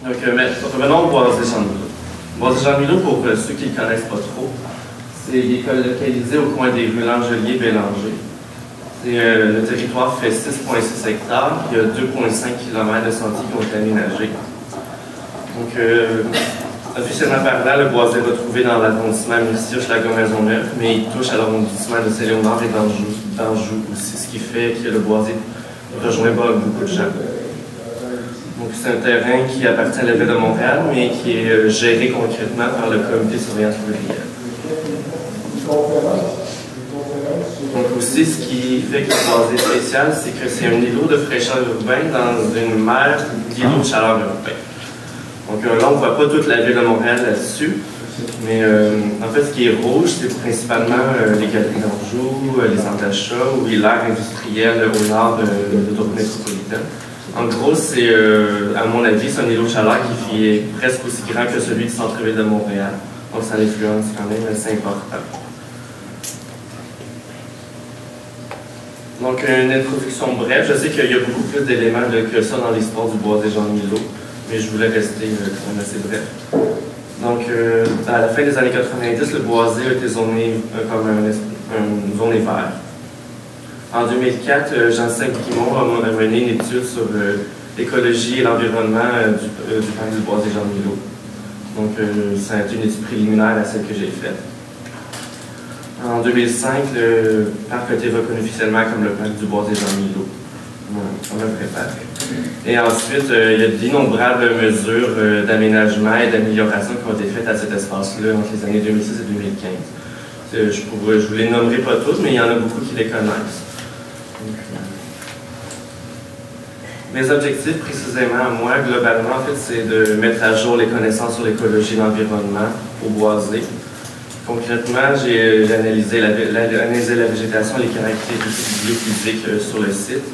Donc, revenons au boisé Jean-Milo. Le boisé Jean-Milo, pour ceux qui ne le connaissent pas trop, il est localisé au coin des rues Langelier-Bélanger. Le territoire fait 6,6 hectares. Il y a 2,5 km de sentiers qui ont été aménagés. Donc, officiellement parlant, le boisé est retrouvé dans l'arrondissement Mircier-Hochelaga-Maisonneuve, mais il touche à l'arrondissement de Saint-Léonard et d'Anjou aussi, ce qui fait que le boisé rejoint pas beaucoup de gens. Donc, c'est un terrain qui appartient à la Ville de Montréal, mais qui est géré concrètement par le comité de surveillance fluviale. Donc aussi, ce qui fait que le boisé est spécial, c'est que c'est un îlot de fraîcheur urbain dans une mer d'îlots de chaleur urbain. Donc là, on ne voit pas toute la Ville de Montréal là-dessus, mais en fait, ce qui est rouge, c'est principalement les galeries d'Anjou, les centres d'achat ou l'aire industrielle au nord de l'autoroute métropolitaine. En gros, c'est, à mon avis, c'est un îlot de chaleur qui est presque aussi grand que celui du centre-ville de Montréal. Donc ça l'influence quand même assez important. Donc, une introduction brève. Je sais qu'il y a beaucoup plus d'éléments que ça dans l'histoire du boisé Jean-Milo, mais je voulais rester quand même assez bref. Donc, à la fin des années 90, le boisé a été zoné comme une zone verte. En 2004, Jean-Sébastien Guimond a mené une étude sur l'écologie et l'environnement du parc du boisé Jean-Milo. Donc, ça a été une étude préliminaire à celle que j'ai faite. En 2005, le parc a été reconnu officiellement comme le parc du boisé Jean-Milo. Comme un vrai parc. Et ensuite, il y a d'innombrables mesures d'aménagement et d'amélioration qui ont été faites à cet espace-là entre les années 2006 et 2015. Je ne vous les nommerai pas toutes, mais il y en a beaucoup qui les connaissent. Mes objectifs, précisément à moi, globalement, en fait, c'est de mettre à jour les connaissances sur l'écologie et l'environnement au boisé. Concrètement, j'ai analysé la végétation et les caractéristiques biophysiques sur le site.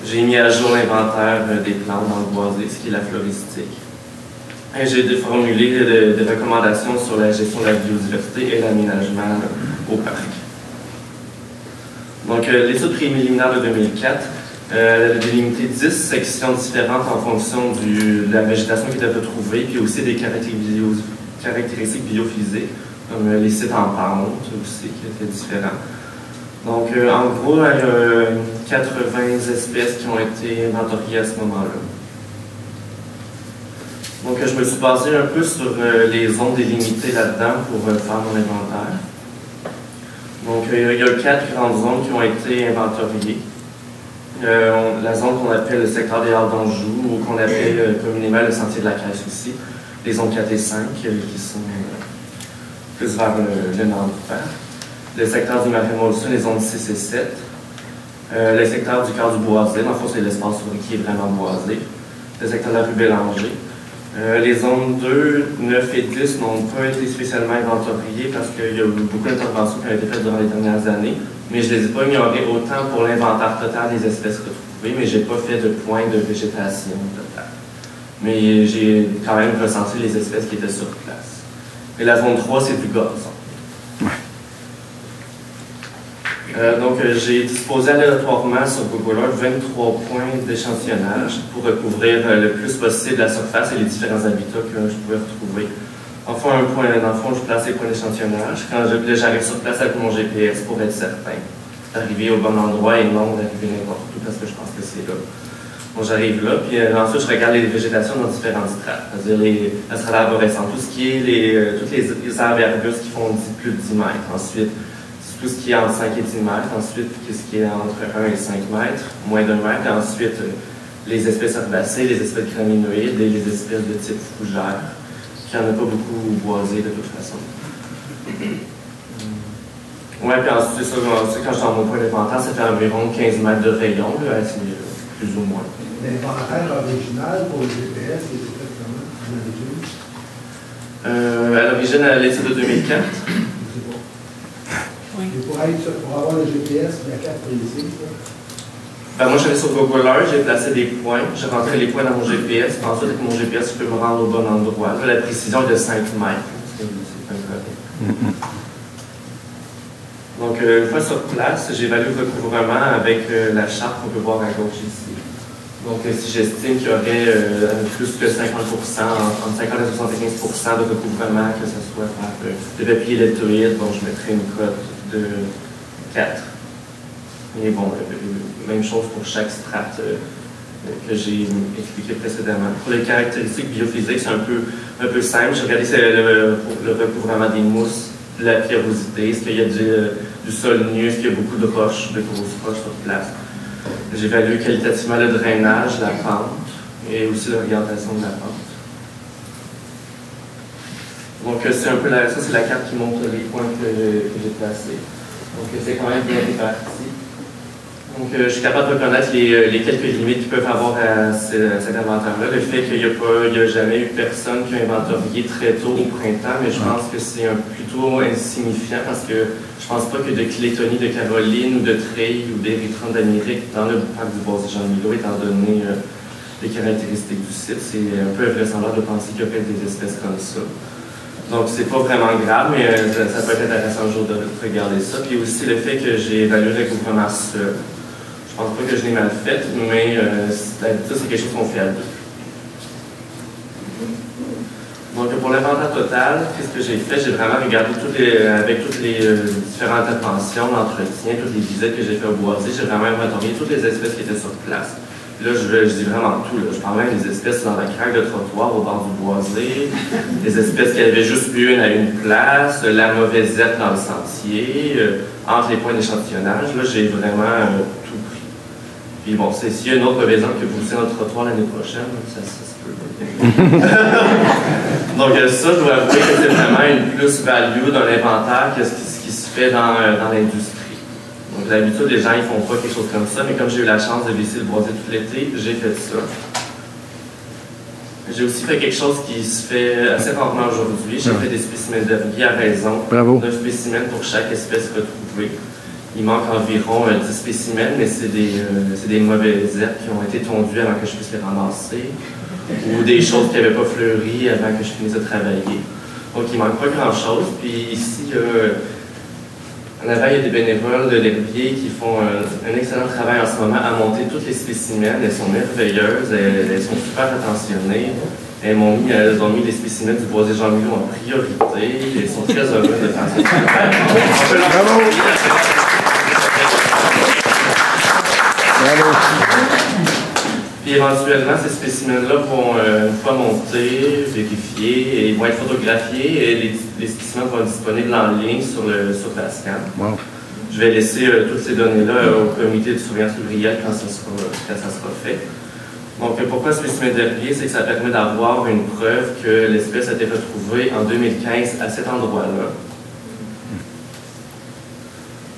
J'ai mis à jour l'inventaire des plantes dans le boisé, ce qui est la floristique. Et j'ai formulé des recommandations sur la gestion de la biodiversité et l'aménagement au parc. Donc, l'étude préliminaire de 2004, elle a délimité 10 sections différentes en fonction de la végétation qui était retrouvée, puis aussi des caractéristiques biophysiques, comme les sites en pente aussi, qui étaient différents. Donc, en gros, il y a 80 espèces qui ont été inventoriées à ce moment-là. Donc, je me suis basé un peu sur les zones délimitées là-dedans pour faire mon inventaire. Donc, il y a 4 grandes zones qui ont été inventoriées. La zone qu'on appelle le secteur des Halles d'Anjou, ou qu'on appelle communément le sentier de la Caisse aussi. Les zones 4 et 5, qui sont plus vers le nord du parc. Le secteur du Marais-Molson, les zones 6 et 7. Le secteur du cœur du boisé, dans le fond, c'est l'espace qui est vraiment boisé. Le secteur de la rue Bélanger. Les zones 2, 9 et 10 n'ont pas été spécialement inventoriées parce qu'il y a eu beaucoup d'interventions qui ont été faites durant les dernières années, mais je ne les ai pas ignorées autant pour l'inventaire total des espèces retrouvées, mais je n'ai pas fait de point de végétation totale. Mais j'ai quand même recensé les espèces qui étaient sur place. Et la zone 3, c'est du gazon. Donc, j'ai disposé aléatoirement sur Google Earth 23 points d'échantillonnage pour recouvrir le plus possible la surface et les différents habitats que je pouvais retrouver. Enfin, dans le fond, je place les points d'échantillonnage. Quand j'arrive sur place avec mon GPS pour être certain d'arriver au bon endroit et non d'arriver n'importe où parce que je pense que c'est là. Bon, j'arrive là, puis ensuite, je regarde les végétations dans différentes strates, c'est-à-dire la strate arborescente, tout ce qui est toutes les arbres et arbustes qui font plus de 10 mètres. Ensuite, tout ce qui est entre 5 et 10 mètres, ensuite ce qui est entre 1 et 5 mètres, moins d'1 mètre, et ensuite les espèces herbacées, les espèces graminoïdes et les espèces de type fougère, qui n'en a pas beaucoup boisé de toute façon. Ouais, puis ensuite, ça, quand je suis dans mon point d'inventaire, ça fait environ 15 mètres de rayon, là, plus ou moins. L'inventaire original pour le GPS, il était fait comment à l'origine, à l'étude de 2004. Oui. Pour avoir le GPS, la carte précise, ben, moi, j'allais sur Google Earth, j'ai placé des points, j'ai rentré les points dans mon GPS, puis ensuite, avec mon GPS, je peux me rendre au bon endroit. Là, la précision est de 5 mètres. C'est pas grave. Donc, une fois sur place, j'évalue le recouvrement avec la charte qu'on peut voir à gauche ici. Donc, si j'estime qu'il y aurait plus que 50%, entre 50 et 75% de recouvrement, que ce soit par le papier deltoïde, donc je mettrais une cote de 4. Et bon, même chose pour chaque strate que j'ai expliqué précédemment. Pour les caractéristiques biophysiques, c'est un peu simple. J'ai regardé le recouvrement des mousses, de la pierrosité, est-ce qu'il y a du sol nu, est-ce qu'il y a beaucoup de roches, de grosses roches sur place. J'évalue qualitativement le drainage, la pente et aussi l'orientation de la pente. Donc, c'est un peu ça, c'est la carte qui montre les points que j'ai placés. Donc, c'est quand même bien réparti. Donc, je suis capable de reconnaître les quelques limites qu'ils peuvent avoir à cet inventaire-là. Le fait qu'il n'y a jamais eu personne qui a inventorié très tôt au printemps, mais je pense que c'est plutôt insignifiant parce que je ne pense pas que de Clétonie de Caroline ou de Treille ou d'Érythrone d'Amérique dans le parc du Boisé-Jean-Milo, étant donné les caractéristiques du site, c'est un peu invraisemblable de penser qu'il y a peut-être des espèces comme ça. Donc, c'est pas vraiment grave, mais ça peut être intéressant un jour de regarder ça. Puis aussi le fait que j'ai évalué le recouvrement seul. Je pense pas que je l'ai mal fait, mais d'habitude, c'est quelque chose qu'on fait à deux. Donc, pour l'inventaire total, qu'est-ce que j'ai fait? J'ai vraiment regardé avec toutes les différentes attentions, l'entretien, toutes les visites que j'ai fait au boisier, j'ai vraiment inventorié toutes les espèces qui étaient sur place. Là, je dis vraiment tout. Là. Je parle même des espèces dans la craque de trottoir au bord du boisé, des espèces qui avaient juste une à une place, la mauvaisette dans le sentier, entre les points d'échantillonnage. Là, j'ai vraiment tout pris. Puis bon, s'il y a une autre mauvaisette que vous poussez dans le trottoir l'année prochaine, ça se peut. Donc ça, je dois avouer que c'est vraiment une plus-value dans l'inventaire que ce qui se fait dans l'industrie. Donc d'habitude, les gens ils font pas quelque chose comme ça, mais comme j'ai eu la chance de visiter le boisier tout l'été, j'ai fait ça. J'ai aussi fait quelque chose qui se fait assez rarement aujourd'hui. J'ai fait des spécimens d'herbiers à raison. Bravo. D'un spécimen pour chaque espèce retrouvée. Il manque environ 10 spécimens, mais c'est des mauvaises herbes qui ont été tondues avant que je puisse les ramasser, ou des choses qui n'avaient pas fleuri avant que je finisse de travailler. Donc il ne manque pas grand-chose. Puis ici, en avant, il y a des bénévoles de l'herbier qui font un excellent travail en ce moment à monter tous les spécimens. Elles sont merveilleuses, elles sont super attentionnées. Elles ont mis les spécimens du boisier Jean-Milo en priorité. Elles sont très heureuses de faire ça. Bravo! Bravo! Puis éventuellement, ces spécimens-là vont, une fois montés, vérifiés, et ils vont être photographiés, et les spécimens vont être disponibles en ligne sur la scan. Wow. Je vais laisser toutes ces données-là au comité de surveillance ouvrière quand ça sera fait. Donc, pourquoi spécimen d'herbier? C'est que ça permet d'avoir une preuve que l'espèce a été retrouvée en 2015 à cet endroit-là.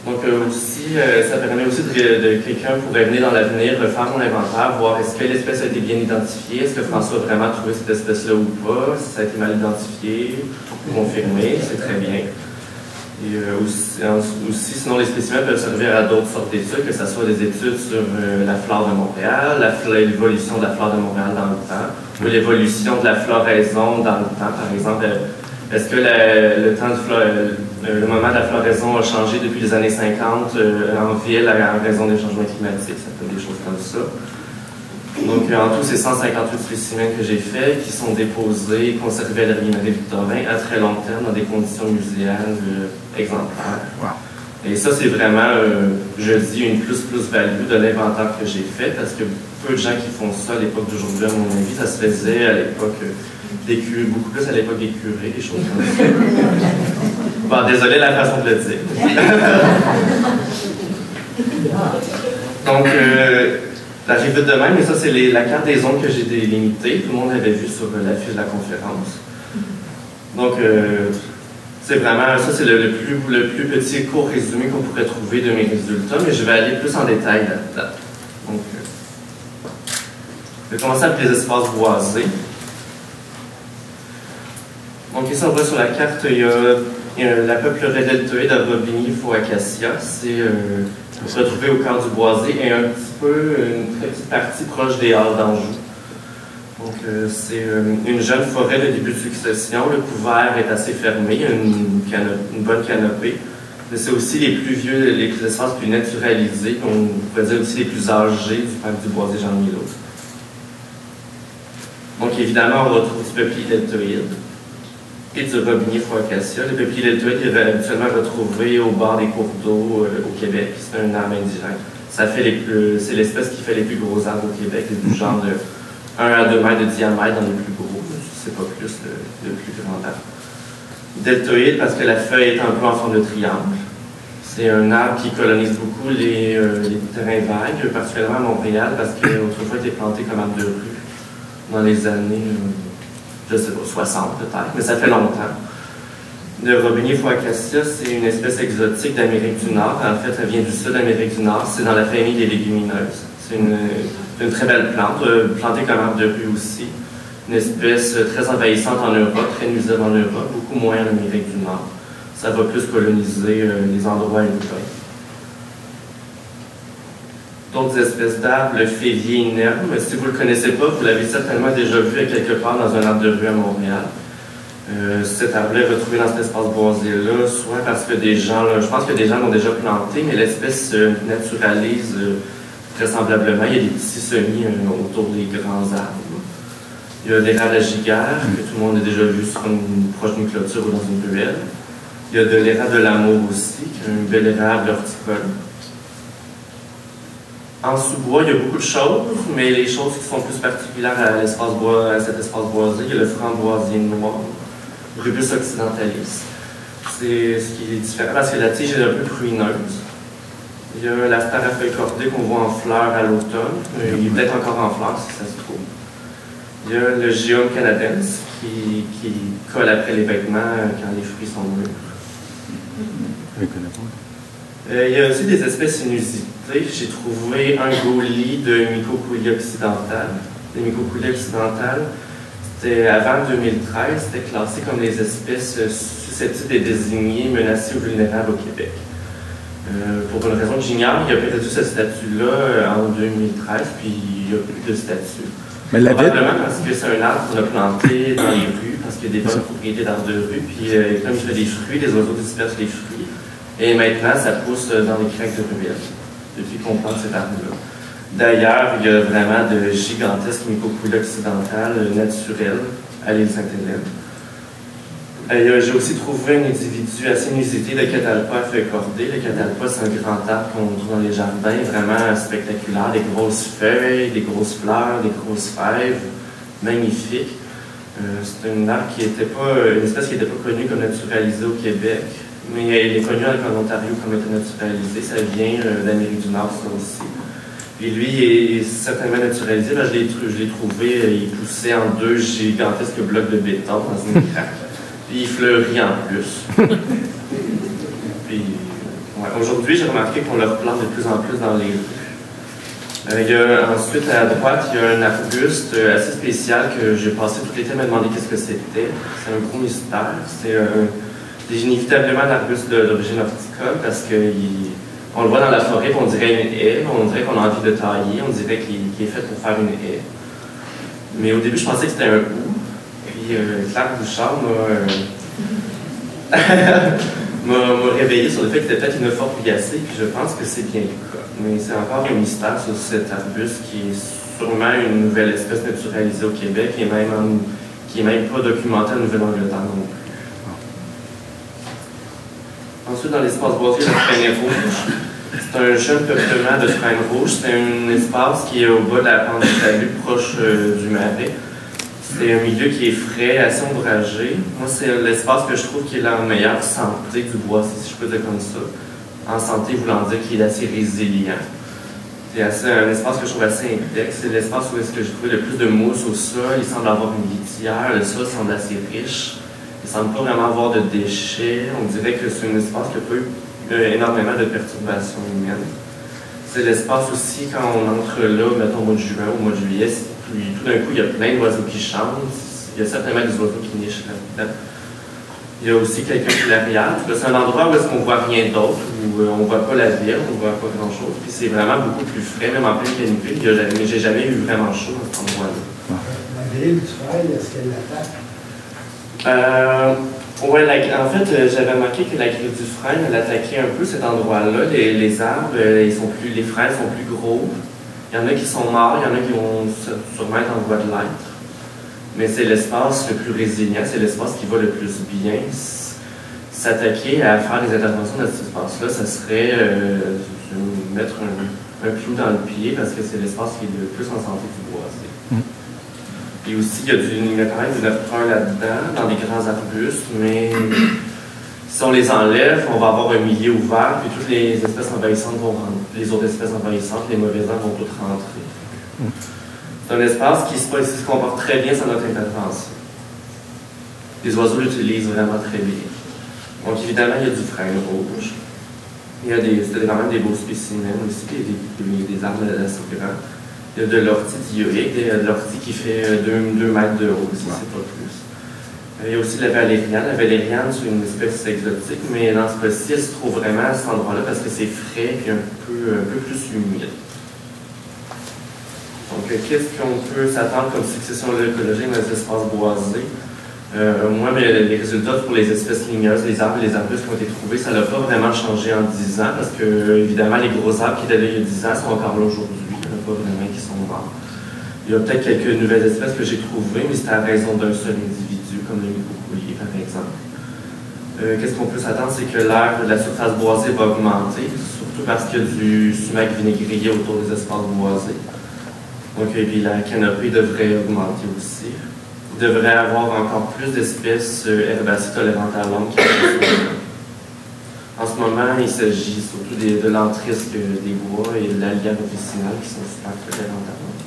Donc, ça permet aussi de quelqu'un pourrait venir dans l'avenir faire mon inventaire, voir est-ce que l'espèce a été bien identifiée, est-ce que François a vraiment trouvé cette espèce-là ou pas, si ça a été mal identifié, confirmé, c'est très bien. Et aussi, sinon, les spécimens peuvent servir à d'autres sortes d'études, que ce soit des études sur la flore de Montréal, l'évolution de la flore de Montréal dans le temps, ou l'évolution de la floraison dans le temps, par exemple. Est-ce que le moment de la floraison a changé depuis les années 50 en ville en raison des changements climatiques? Ça peut être des choses comme ça. Donc, en tout, c'est 158 spécimens que j'ai faits, qui sont déposés, conservés à l'herbier Marie-Victorin à très long terme dans des conditions muséales exemplaires. Wow. Et ça, c'est vraiment, je dis, une plus-value de l'inventaire que j'ai fait, parce que peu de gens qui font ça à l'époque d'aujourd'hui, à mon avis, ça se faisait à l'époque beaucoup plus à l'époque des curés, des choses comme ça. Bon, désolé la façon de le dire. Donc, la rive de même, mais ça, c'est la carte des zones que j'ai délimitées. Tout le monde l'avait vu sur la fiche de la conférence. Donc, c'est vraiment, ça, c'est le plus petit court résumé qu'on pourrait trouver de mes résultats, mais je vais aller plus en détail là-dedans. Donc, je vais commencer avec les espaces boisés. Donc ici, on voit sur la carte, il y a la peuplerie deltoïde à Bobigny-Faux-Acacia. C'est retrouvé au cœur du boisé et un petit peu, une très petite partie proche des Halles d'Anjou. Donc c'est une jeune forêt de début de succession. Le couvert est assez fermé, il y a une bonne canopée. Mais c'est aussi les plus vieux, les espaces plus naturalisés, on pourrait dire aussi les plus âgés du parc du Boisé Jean-Milo. Donc évidemment, on retrouve du peuplier deltoïde et du robinier foie-acacia. Le peuplier deltoïde est habituellement retrouvé au bord des cours d'eau au Québec. C'est un arbre indigène. C'est l'espèce qui fait les plus gros arbres au Québec, du genre de 1 à 2 mètres de diamètre dans les plus gros. C'est pas plus le plus grand arbre. Deltoïde parce que la feuille est un peu en forme de triangle. C'est un arbre qui colonise beaucoup les terrains vagues, particulièrement à Montréal, parce qu'autrefois il était planté comme arbre de rue dans les années, je sais pas, 60 peut-être, mais ça fait longtemps. Le robinier foie-acacia, c'est une espèce exotique d'Amérique du Nord. En fait, elle vient du sud d'Amérique du Nord. C'est dans la famille des légumineuses. C'est une très belle plante, plantée comme arbre de rue aussi. Une espèce très envahissante en Europe, très nuisible en Europe, beaucoup moins en Amérique du Nord. Ça va plus coloniser les endroits humides. D'autres espèces d'arbres, le févier inerme. Si vous ne le connaissez pas, vous l'avez certainement déjà vu à quelque part dans un arbre de rue à Montréal. Cet arbre-là est retrouvé dans cet espace boisé-là, soit parce que des gens, je pense que des gens l'ont déjà planté, mais l'espèce naturalise vraisemblablement. Il y a des petits semis autour des grands arbres. Il y a l'érable à giguère, que tout le monde a déjà vu sur proche d'une clôture ou dans une ruelle. Il y a de l'érable de l'amour aussi, qui est un bel érable horticole. En sous-bois, il y a beaucoup de choses, mais les choses qui sont plus particulières à cet espace boisé, il y a le framboisier noir, Rubus occidentalis. C'est ce qui est différent parce que la tige est un peu pruineuse. Il y a l'asper à feuilles cordées qu'on voit en fleurs à l'automne. Il est peut-être encore en fleurs si ça se trouve. Il y a le Geum canadens qui colle après les vêtements quand les fruits sont mûrs. Il y a aussi des espèces inusitées. J'ai trouvé un gaulis de Mycocoulia occidentale. Les Mycocoulia occidentales, c'était avant 2013, c'était classé comme les espèces susceptibles d'être désignées menacées ou vulnérables au Québec. Pour une raison que j'ignore, il y a perdu ce statut-là en 2013, puis il n'y a plus de statut. Mais probablement parce que c'est un arbre qu'on a planté dans les rues, parce qu'il y a des bonnes propriétés d'arbres de rue, puis comme il fait des fruits, les oiseaux dispersent les fruits. Et maintenant, ça pousse dans les craques de ruelle, depuis qu'on plante cet arbre-là. D'ailleurs, il y a vraiment de gigantesques Mycocoulia occidentales naturelles à l'île Sainte-Hélène. J'ai aussi trouvé un individu assez inusité de catalpa à feuilles cordées. Le catalpa, c'est un grand arbre qu'on trouve dans les jardins, vraiment spectaculaire. Des grosses feuilles, des grosses fleurs, des grosses fèves, magnifiques. C'est une espèce qui n'était pas connue comme naturalisée au Québec, mais elle est connue en Ontario comme étant naturalisée. Ça vient d'Amérique du Nord, ça aussi. Puis lui, il est certainement naturalisé. Là, je l'ai trouvé, il poussait en 2 gigantesques blocs de béton dans une craque. Puis il fleurit en plus. Puis, ouais, aujourd'hui, j'ai remarqué qu'on le replante de plus en plus dans les rues. Ensuite, à droite, il y a un arbuste assez spécial que j'ai passé tout l'été à me demander qu'est-ce que c'était. C'est un gros mystère. C'est inévitablement un arbuste d'origine horticole parce qu'on le voit dans la forêt, on dirait une haie, on dirait qu'on a envie de tailler, on dirait qu'il est fait pour faire une haie. Mais au début, je pensais que c'était un hou. Puis Claire Bouchard m'a réveillé sur le fait que c'était peut-être une forbiacée, puis je pense que c'est bien le cas. Mais c'est encore un mystère sur cet arbuste qui est sûrement une nouvelle espèce naturalisée au Québec et qui n'est même pas documentée en Nouvelle-Angleterre non plus. Ensuite, dans l'espace boisé, la frêne rouge. C'est un jeune peuplement de frêne rouge. C'est un espace qui est au bas de la pente du talus, proche du marais. C'est un milieu qui est frais, assez ombragé. Moi, c'est l'espace que je trouve qui est la meilleure santé du bois, si je peux dire comme ça. En santé, voulant dire qu'il est assez résilient. C'est un espace que je trouve assez index. C'est l'espace où est-ce que j'ai trouvé le plus de mousse au sol. Il semble avoir une litière. Le sol semble assez riche. Il ne semble pas vraiment avoir de déchets. On dirait que c'est un espace qui n'a pas eu énormément de perturbations humaines. C'est l'espace aussi, quand on entre là, mettons au mois de juin, au mois de juillet, puis tout d'un coup, il y a plein d'oiseaux qui chantent. Il y a certainement des oiseaux qui nichent là-dedans. Il y a aussi quelques clairières. C'est un endroit où est-ce qu'on ne voit rien d'autre, où on ne voit pas la ville, on ne voit pas grand-chose. Puis c'est vraiment beaucoup plus frais, même en pleine canicule. J'ai jamais eu vraiment chaud dans cet endroit-là. La grille du frêne, est-ce qu'elle l'attaque? Oui, en fait, j'avais remarqué que la grille du frêne, elle attaquait un peu cet endroit-là. Les arbres, les frênes sont plus gros. Il y en a qui sont morts, il y en a qui vont sûrement être en voie de l'être. mais c'est l'espace le plus résilient, c'est l'espace qui va le plus bien. S'attaquer à faire des interventions dans cet espace-là, ça serait mettre un clou dans le pied parce que c'est l'espace qui est le plus en santé du boisé. Puis aussi, il y a quand même du 9.1 là-dedans, dans des grands arbustes, mais si on les enlève, on va avoir un milieu ouvert, puis toutes les espèces envahissantes vont rentrer, les autres espèces envahissantes, les mauvais arbres vont toutes rentrer. C'est un espace qui se comporte très bien sans notre intervention. Les oiseaux l'utilisent vraiment très bien. Donc évidemment, il y a du frêne rouge. Il y a c'était quand même des beaux spécimens aussi, des arbres assez grands. Il y a de l'ortie dioïque, de l'ortie qui fait 2 mètres de haut, si c'est pas plus. Il y a aussi la valériane. La valériane, c'est une espèce exotique, mais dans ce cas-ci, elle se trouve vraiment à cet endroit-là parce que c'est frais et un peu plus humide. Donc, qu'est-ce qu'on peut s'attendre comme succession écologique dans les espaces boisés? Moi, les résultats pour les espèces ligneuses, les arbres et les arbustes qui ont été trouvés, ça n'a pas vraiment changé en 10 ans parce que, évidemment, les gros arbres qui étaient là il y a 10 ans sont encore là aujourd'hui. Il n'y en a pas vraiment qui sont morts. Il y a peut-être quelques nouvelles espèces que j'ai trouvées, mais c'était à raison d'un seul individu, comme le microcoulier, par exemple. Qu'est-ce qu'on peut s'attendre? C'est que l'air de la surface boisée va augmenter, surtout parce qu'il y a du sumac vinaigrier autour des espaces boisés. Donc, et puis la canopée devrait augmenter aussi. Il devrait y avoir encore plus d'espèces herbacées tolérantes à l'ombre qui en ce moment, il s'agit surtout de l'entrisque des bois et de l'alliage officinale qui sont super tolérantes à l'ombre.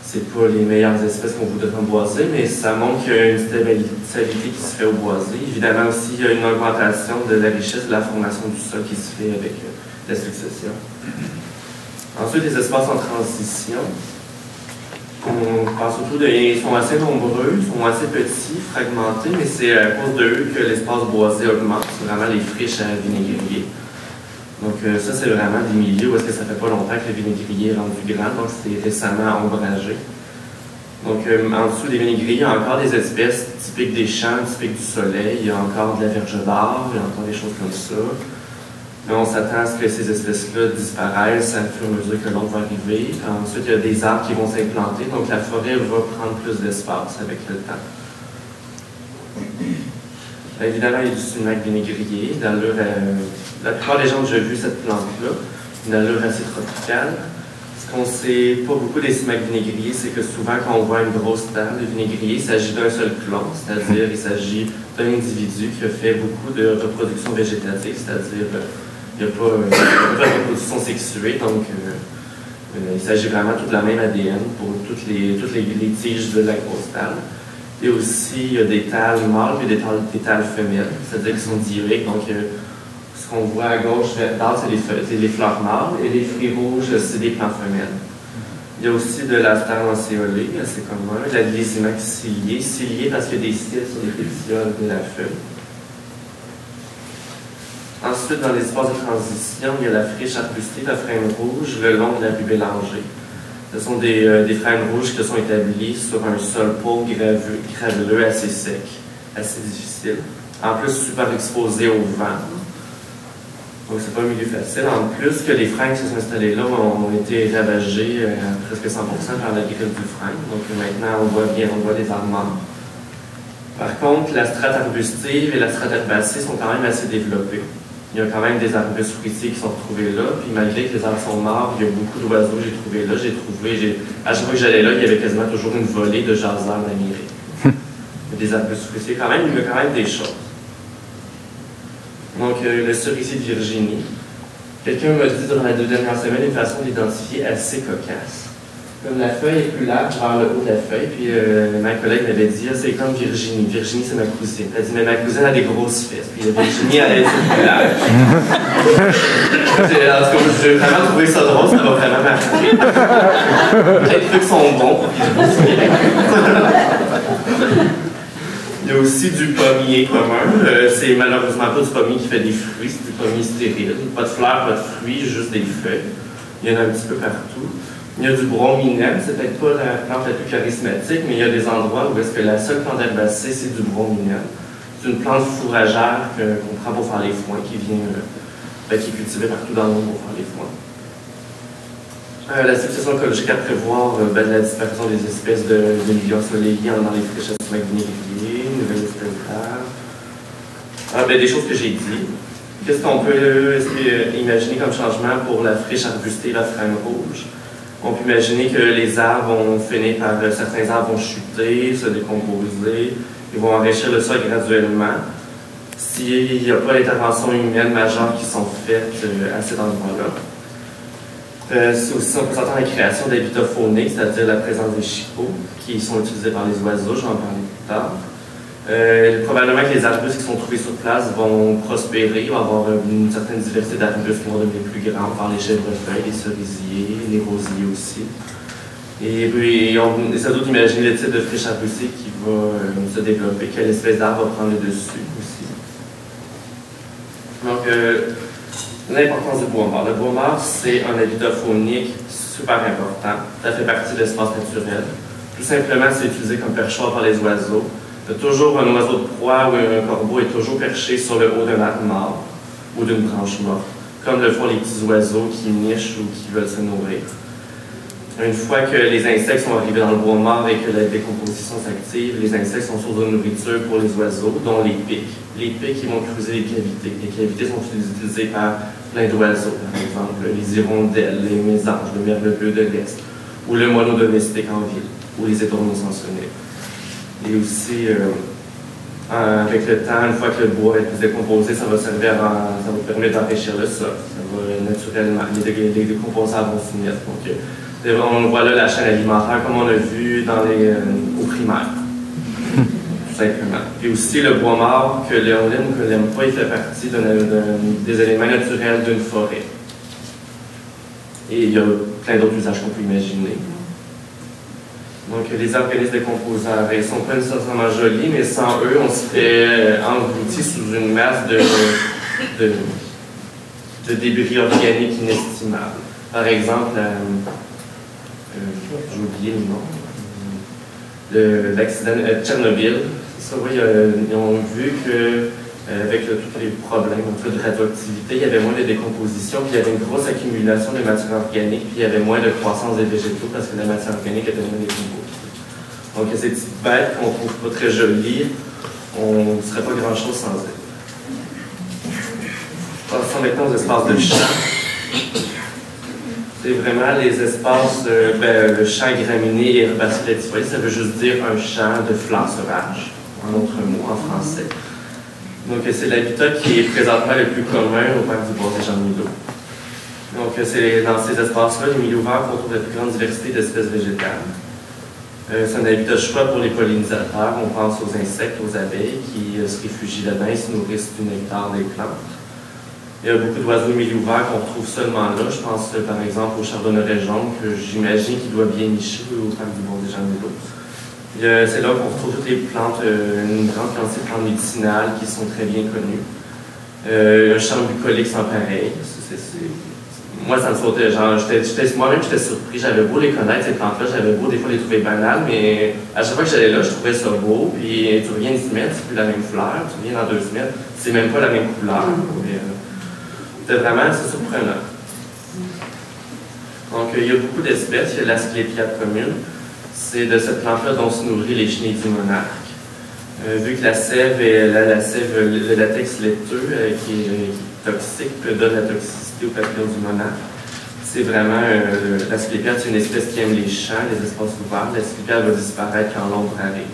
C'est pas les meilleures espèces qu'on voudrait en boiser, mais ça montre qu'il y a une stabilité qui se fait au boisé. Évidemment aussi, il y a une augmentation de la richesse de la formation du sol qui se fait avec la succession. Ensuite, les espaces en transition. On parle surtout ils sont assez nombreux, ils sont assez petits, fragmentés, mais c'est à cause d'eux que l'espace boisé augmente. C'est vraiment les friches à vinaigrier. Donc ça, c'est vraiment des milieux où est-ce que ça fait pas longtemps que le vinaigrier est rendu grand, donc c'est récemment ombragé. Donc en dessous des vinaigriers, il y a encore des espèces typiques des champs, typiques du soleil, il y a encore de la verge d'or, il y a encore des choses comme ça. Mais on s'attend à ce que ces espèces-là disparaissent à fur et à mesure que l'autre va arriver. Ensuite, il y a des arbres qui vont s'implanter, donc la forêt va prendre plus d'espace avec le temps. Évidemment, il y a du sumac vinaigrier. La plupart des gens ont déjà vu cette plante-là, une allure assez tropicale. Ce qu'on ne sait pas beaucoup des sumacs vinaigriers, c'est que souvent, quand on voit une grosse terre de vinaigrier, il s'agit d'un seul clone, c'est-à-dire il s'agit d'un individu qui a fait beaucoup de reproduction végétative, c'est-à-dire il n'y a pas de reproduction sexuée, donc il s'agit vraiment tout de la même ADN pour toutes les tiges de la grosse tale. Et aussi, il y a des tales mâles et des tales femelles, c'est-à-dire qu'ils sont dioïques. Donc, ce qu'on voit à gauche, d'art, c'est les fleurs mâles, et les fruits rouges, c'est des plants femelles. Il y a aussi de l'astère lancéolée, assez commun, la Lysimax ciliée, ciliée parce qu'il y a des cils sur les pétioles de la feuille. Ensuite, dans les espaces de transition, il y a la friche arbustée de frêne rouge le long de la rue Bélanger. Ce sont des frênes rouges qui sont établis sur un sol pauvre, graveleux, assez sec, assez difficile. En plus, super exposé au vent. Donc, c'est pas un milieu facile. En plus, que les frênes qui se sont installés là ont été ravagés à presque 100% par la grille du frêne. Donc, maintenant, on voit des arbres morts. Par contre, la strate arbustive et la strate herbacée sont quand même assez développées. Il y a quand même des arbustes fruitiers qui sont retrouvés là, puis malgré que les arbres sont morts, il y a beaucoup d'oiseaux que j'ai trouvés là. À chaque fois que j'allais là, il y avait quasiment toujours une volée de jaseurs d'Amérique. Il y a des arbustes fruitiers, il y a quand même des choses. Donc, le cerisier de Virginie. Quelqu'un m'a dit durant les 2 dernières semaines une façon d'identifier assez cocasse. Comme la feuille est plus large vers le haut de la feuille, puis ma collègue m'avait dit, ah, c'est comme Virginie. Virginie, c'est ma cousine. Elle dit, mais ma cousine a des grosses fesses, puis Virginie, elle est plus large. J'ai vraiment trouvé ça drôle, ça m'a vraiment marqué. Les trucs sont bons. Il y a aussi du pommier commun. C'est malheureusement pas du pommier qui fait des fruits, c'est du pommier stérile. Pas de fleurs, pas de fruits, juste des feuilles. Il y en a un petit peu partout. Il y a du brominem, c'est peut-être pas la plante la plus charismatique, mais il y a des endroits où est-ce que la seule plante herbacée, c'est du brominem. C'est une plante fourragère qu'on prend pour faire les foins, qui est cultivée partout dans le monde pour faire les foins. La situation écologique à prévoir, la disparition des espèces de milieux ensoleillés dans les friches à magnésiées, nouvelles espèces d'arbres. Des choses que j'ai dit. Qu'est-ce qu'on peut imaginer comme changement pour la friche arbustée, la frêne rouge? On peut imaginer que les arbres vont finir par, certains arbres vont chuter, se décomposer, ils vont enrichir le sol graduellement. S'il n'y a pas d'intervention humaine majeure qui sont faites à cet endroit-là. C'est aussi, on peut s'entendre la création d'habitats fauniques, c'est-à-dire la présence des chicots, qui sont utilisés par les oiseaux, je vais en parler plus tard. Probablement que les arbustes qui sont trouvés sur place vont prospérer, vont avoir une certaine diversité d'arbustes qui vont devenir plus grands, par les chèvrefeuilles, les cerisiers, les rosiers aussi. Et puis, on essaie d'imaginer le type de friche arbustée qui va se développer, quelle espèce d'arbre va prendre le dessus aussi. Donc, l'importance du bois mort. Le bois mort, c'est un habitat faunique super important. Ça fait partie de l'espace naturel. Tout simplement, c'est utilisé comme perchoir par les oiseaux. Toujours un oiseau de proie ou un corbeau est toujours perché sur le haut d'un arbre mort ou d'une branche morte, comme le font les petits oiseaux qui nichent ou qui veulent se nourrir. Une fois que les insectes sont arrivés dans le bois mort et que la décomposition s'active, les insectes sont source de nourriture pour les oiseaux, dont les pics. Les pics, ils vont creuser les cavités. Les cavités sont utilisées par plein d'oiseaux, par exemple les hirondelles, les mésanges, le merle bleu de l'Est, ou le moineau domestique en ville, ou les étourneaux sansonniers. Et aussi, avec le temps, une fois que le bois est décomposé, ça va permettre d'enrichir le sol. Ça va naturellement, les décomposants vont s'y mettre. Donc, on voit là la chaîne alimentaire comme on a vu au primaire, tout simplement. Et aussi, le bois mort, que l'on aime ou que l'on n'aime pas, il fait partie des éléments naturels d'une forêt. Et il y a plein d'autres usages qu'on peut imaginer. Donc, les organismes décomposants, ils ne sont pas nécessairement jolis, mais sans eux, on serait englouti sous une masse de débris organiques inestimables. Par exemple, j'ai oublié le nom, l'accident de Tchernobyl. Ça, oui, ils ont vu que avec tous les problèmes de radioactivité, il y avait moins de décomposition, puis il y avait une grosse accumulation de matière organique, puis il y avait moins de croissance des végétaux parce que la matière organique était moins décomposée. Donc, ces petites bêtes qu'on ne trouve pas très jolies, on ne serait pas grand-chose sans elles. Passons maintenant aux espaces de champs. C'est vraiment les espaces, le champ graminé et herbacées latifoliées, ça veut juste dire un champ de fleurs sauvages, en autre mot, en français. Donc, c'est l'habitat qui est présentement le plus commun au parc du Bois-Saint-Jean-de-Milo. Donc, c'est dans ces espaces-là, les milieux ouverts, qu'on trouve la plus grande diversité d'espèces végétales. C'est un habitat de choix pour les pollinisateurs. On pense aux insectes, aux abeilles qui se réfugient là-dedans et se nourrissent du nectar des plantes. Il y a beaucoup d'oiseaux milieu ouvert qu'on retrouve seulement là. Je pense par exemple au chardonneret jaune que j'imagine qu'il doit bien nicher au parc du Bois-Saint-Jean-de-Milo. C'est là qu'on retrouve toutes les plantes, une grande quantité de plantes médicinales qui sont très bien connues. Un champ bucolique sans pareil. Moi, ça me sautait. Moi-même, j'étais surpris. J'avais beau les connaître, ces plantes-là. J'avais beau des fois les trouver banales, mais à chaque fois que j'allais là, je trouvais ça beau. Puis tu reviens une semaine, c'est plus la même fleur. Tu reviens dans 2 semaines, c'est même pas la même couleur. C'était vraiment surprenant. Donc, il y a beaucoup d'espèces. Il y a l'Asclépiade commune. C'est de cette plante-là dont se nourrit les chenilles du monarque. Vu que la sève, le latex laiteux, qui est toxique, peut donner la toxicité au papillon du monarque. C'est vraiment, l'Asclépiade, c'est une espèce qui aime les champs, les espaces ouverts. L'Asclépiade va disparaître quand l'ombre arrive.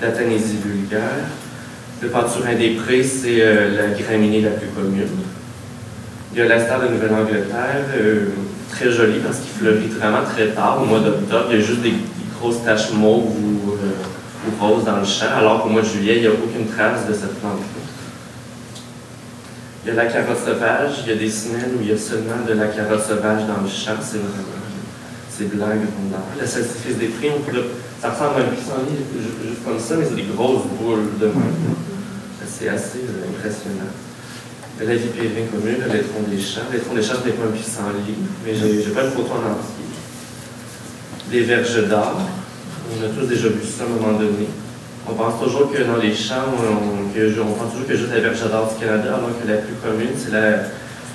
La Tanésie vulgaire. Le pâturin des prés, c'est la graminée la plus commune. Il y a l'Aster de Nouvelle-Angleterre, très joli parce qu'il fleurit vraiment très tard, au mois d'octobre. Il y a juste des grosses taches mauves ou roses dans le champ, alors qu'au mois de juillet, il n'y a aucune trace de cette plante-là. Il y a la carotte sauvage. Il y a des semaines où il y a seulement de la carotte sauvage dans le champ. C'est blanc, grondeur. La salsifis des prés, ça ressemble à un pissenlit juste comme ça, mais c'est des grosses boules de main. C'est assez impressionnant. La vipérine commune, le laitron des champs. Le laitron des champs, ce n'est pas un pissenlit, mais je n'ai pas de photo en entier. Les verges d'or. On a tous déjà vu ça à un moment donné. On pense toujours que dans les champs, on pense toujours que juste la verge d'or du Canada, alors que la plus commune, c'est la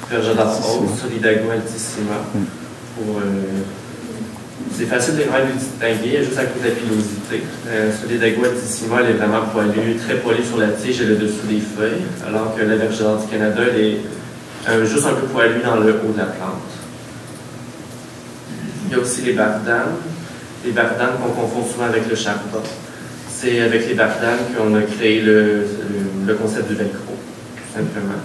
verge d'or haute, Solidago altissima. C'est facile de les distinguer juste à cause de la pilosité. Celui d'Aguatissima, elle est vraiment poilue, très poilue sur la tige et le dessous des feuilles, alors que la verge d'or du Canada, elle est juste un peu poilue dans le haut de la plante. Il y a aussi les bardanes. Les bardanes qu'on confond souvent avec le chardon. C'est avec les bardanes qu'on a créé le concept du velcro, tout simplement.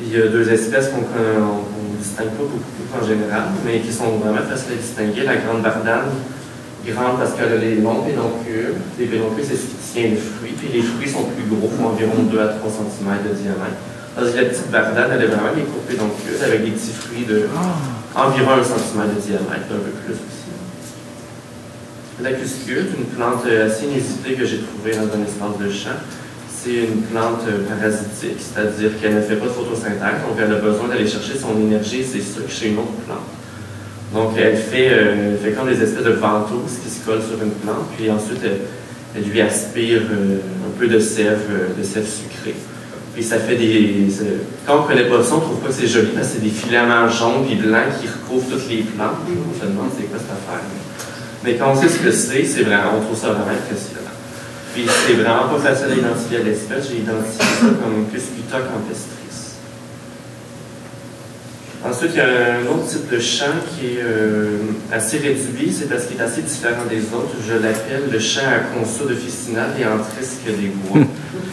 Il y a deux espèces qu'on ne distingue pas beaucoup en général, mais qui sont vraiment faciles à distinguer. La grande bardane, grande parce qu'elle a les longs pédoncules. Les pédoncules, c'est ce qui tient les fruits, puis les fruits sont plus gros, font environ 2 à 3 cm de diamètre. Tandis que la petite bardane, elle a vraiment les courts pédoncules avec des petits fruits de environ 1 cm de diamètre, un peu plus aussi. La cuscute, une plante assez inusitée que j'ai trouvée dans un espace de champ. C'est une plante parasitique, c'est-à-dire qu'elle ne fait pas de photosynthèse, donc elle a besoin d'aller chercher son énergie et ses sucres chez une autre plante. Donc elle fait comme des espèces de ventouses qui se collent sur une plante, puis ensuite elle lui aspire un peu de sève sucrée. Puis ça fait des... Quand on ne connaît pas ça, on ne trouve pas que c'est joli, parce que c'est des filaments jaunes et blancs qui recouvrent toutes les plantes. On se demande c'est quoi cette affaire. Mais quand on sait ce que c'est vraiment, on trouve ça vraiment impressionnant. Puis c'est vraiment pas facile à identifier à l'espèce. J'ai identifié ça comme Cuscuta campestris. Ensuite, il y a un autre type de champ qui est assez réduit, c'est parce qu'il est assez différent des autres. Je l'appelle le champ à consud officinal et entrisque des bois.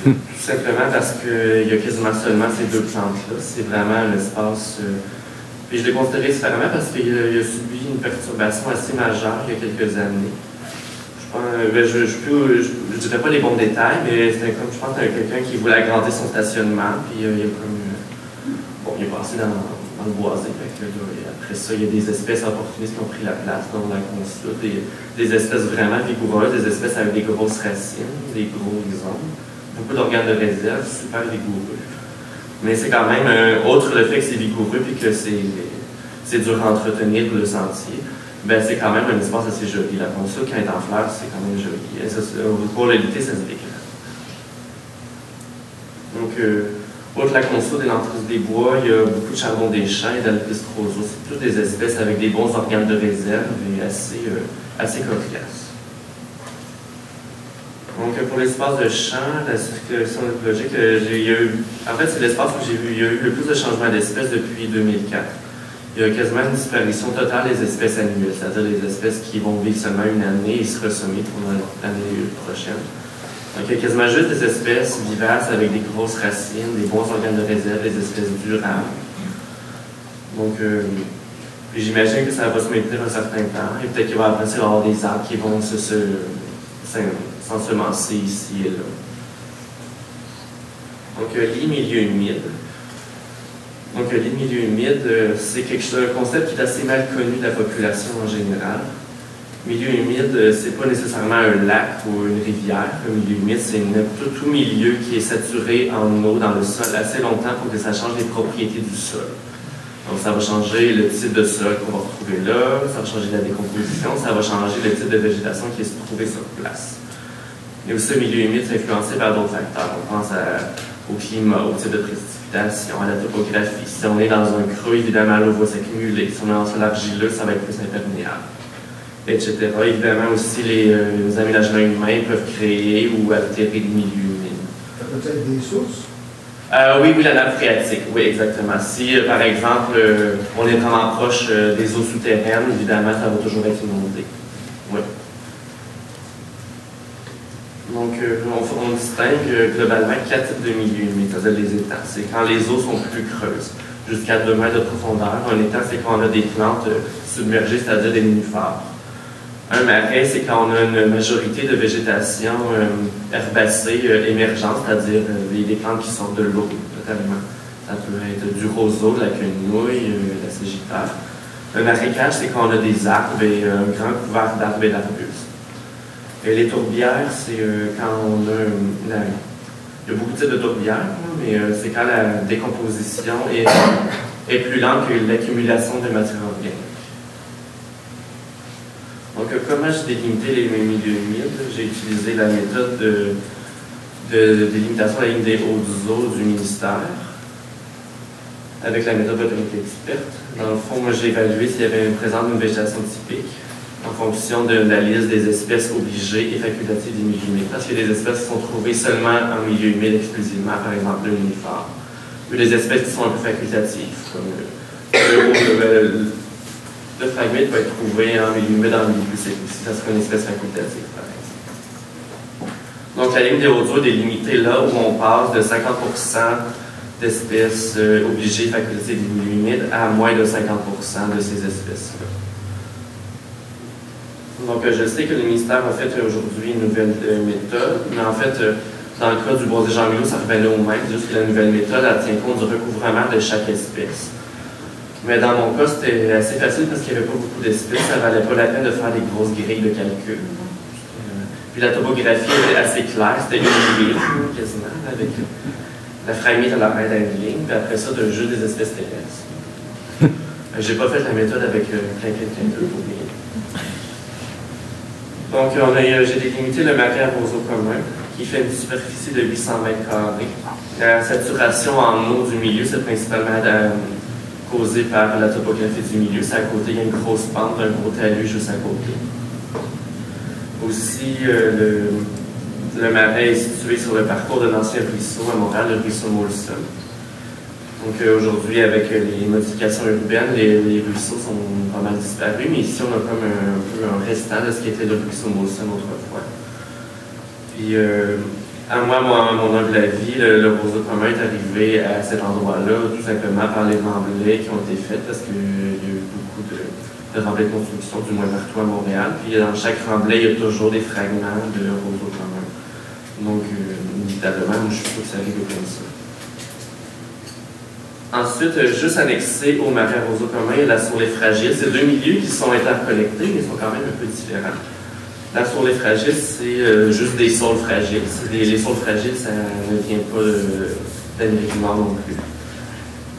Tout simplement parce qu'il y a quasiment seulement ces deux plantes-là. C'est vraiment un espace... Puis je l'ai considéré différemment parce qu'il a subi une perturbation assez majeure il y a quelques années. Je ne dirais pas les bons détails, mais c'était comme, je pense, quelqu'un qui voulait agrandir son stationnement, puis il est passé dans le boisé. Après ça, il y a des espèces opportunistes qui ont pris la place, dont la consulte, des espèces vraiment vigoureuses, des espèces avec des grosses racines, des gros rhizomes, beaucoup d'organes de réserve, super vigoureux. Mais c'est quand même, outre le fait que c'est vigoureux et que c'est dur à entretenir le sentier, ben c'est quand même un espace assez joli. La consulte, quand elle est en fleurs, c'est quand même joli. Et ça, pour l'été, ça se déclare. Donc, outre la consulte et l'entrée des bois, il y a beaucoup de chardon des champs et d'alpistrosa. C'est toutes des espèces avec des bons organes de réserve et assez cocasses. Donc, pour l'espace de champ, la circulation écologique, en fait, c'est l'espace où il y a eu le plus de changements d'espèces depuis 2004. Il y a quasiment une disparition totale des espèces annuelles, c'est-à-dire les espèces qui vont vivre seulement une année et se ressommer pendant l'année prochaine. Donc, il y a quasiment juste des espèces vivaces avec des grosses racines, des bons organes de réserve, des espèces durables. Donc, j'imagine que ça va se maintenir un certain temps, et peut-être qu'il va après ça y avoir des arbres qui vont s'ensemencer ici et là. Donc, les milieux humides. Donc, les milieux humides, c'est un concept qui est assez mal connu de la population en général. Milieu humide, c'est pas nécessairement un lac ou une rivière. Un milieu humide, c'est tout milieu qui est saturé en eau dans le sol assez longtemps pour que ça change les propriétés du sol. Donc, ça va changer le type de sol qu'on va retrouver là, ça va changer la décomposition, ça va changer le type de végétation qui est trouvée sur place. Et aussi, le milieu humide, c'est influencé par d'autres facteurs. On pense au climat, au type de précipitation, à la topographie. Si on est dans un creux, évidemment, l'eau va s'accumuler. Si on est dans un sol argileux, ça va être plus imperméable, etc. Évidemment, aussi, les aménagements humains peuvent créer ou altérer des milieux humides. Ça peut être des sources? Oui, la nappe phréatique, oui, exactement. Si, par exemple, on est vraiment proche des eaux souterraines, évidemment, ça va toujours être inondé. Oui. Donc, on distingue globalement 4 types de milieux humides, c'est-à-dire les étangs. C'est quand les eaux sont plus creuses, jusqu'à 2 mètres de profondeur. Un étang, c'est quand on a des plantes submergées, c'est-à-dire des nénuphars. Un marais, c'est quand on a une majorité de végétation herbacée émergente, c'est-à-dire des plantes qui sortent de l'eau, totalement. Ça peut être du roseau, de la quenouille, de la sagittaire. Un marécage, c'est quand on a des arbres et un grand couvert d'arbres et d'arbustes. Et les tourbières, c'est quand on a... il y a beaucoup de types de tourbières, mais c'est quand la décomposition est plus lente que l'accumulation de matière organique. Donc, comment j'ai délimité les milieux humides? J'ai utilisé la méthode de délimitation de la ligne des hautes eaux du ministère. avec la méthode botanique experte. Dans le fond, moi, j'ai évalué s'il y avait présente une végétation typique en fonction de la liste des espèces obligées et facultatives des milieux humides. Parce qu'il y a des espèces qui sont trouvées seulement en milieu humide exclusivement, par exemple le nénuphar. Ou des espèces qui sont un peu facultatives, comme le phragmite peut être trouvé en milieu humide, en milieu sec aussi, ça serait une espèce facultative, par exemple. Donc la ligne des hautes eaux est délimitée là où on passe de 50% d'espèces obligées facultatives des milieux humides à moins de 50% de ces espèces-là. Donc, je sais que le ministère a fait aujourd'hui une nouvelle méthode, mais en fait, dans le cas du boisé Jean Milot, ça revenait au même, juste que la nouvelle méthode, elle tient compte du recouvrement de chaque espèce. Mais dans mon cas, c'était assez facile parce qu'il n'y avait pas beaucoup d'espèces, ça ne valait pas la peine de faire des grosses grilles de calcul. Puis la topographie était assez claire, c'était une ligne quasiment, avec la phragmite à l'arrêt d'une ligne, puis après ça, juste des espèces terrestres. J'ai pas fait la méthode avec plein pour bien. Donc, j'ai délimité le marais à roseau commun, qui fait une superficie de 800 mètres carrés. La saturation en eau du milieu, c'est principalement causé par la topographie du milieu. C'est à côté, il y a une grosse pente, un gros talus juste à côté. Aussi, le marais est situé sur le parcours de l'ancien ruisseau à Montréal, le ruisseau Molson. Donc aujourd'hui, avec les modifications urbaines, les ruisseaux sont pas mal disparus, mais ici on a comme un peu un restant de ce qui était le ruisseau Molson autrefois. Puis, à moi, mon humble avis, le roseau commun est arrivé à cet endroit-là tout simplement par les remblais qui ont été faits, parce qu'il y a eu beaucoup de remblais de construction, du moins partout à Montréal. Puis dans chaque remblai, il y a toujours des fragments de roseau commun. Donc, inévitablement, je trouve que ça arrive comme ça. Ensuite, juste annexé au marais à roseau commun, il y a la Sourlet fragile. C'est deux milieux qui sont interconnectés, mais ils sont quand même un peu différents. La Sourlet fragile, c'est juste des saules fragiles. Les saules fragiles, ça ne vient pas d'Amérique du Nord non plus.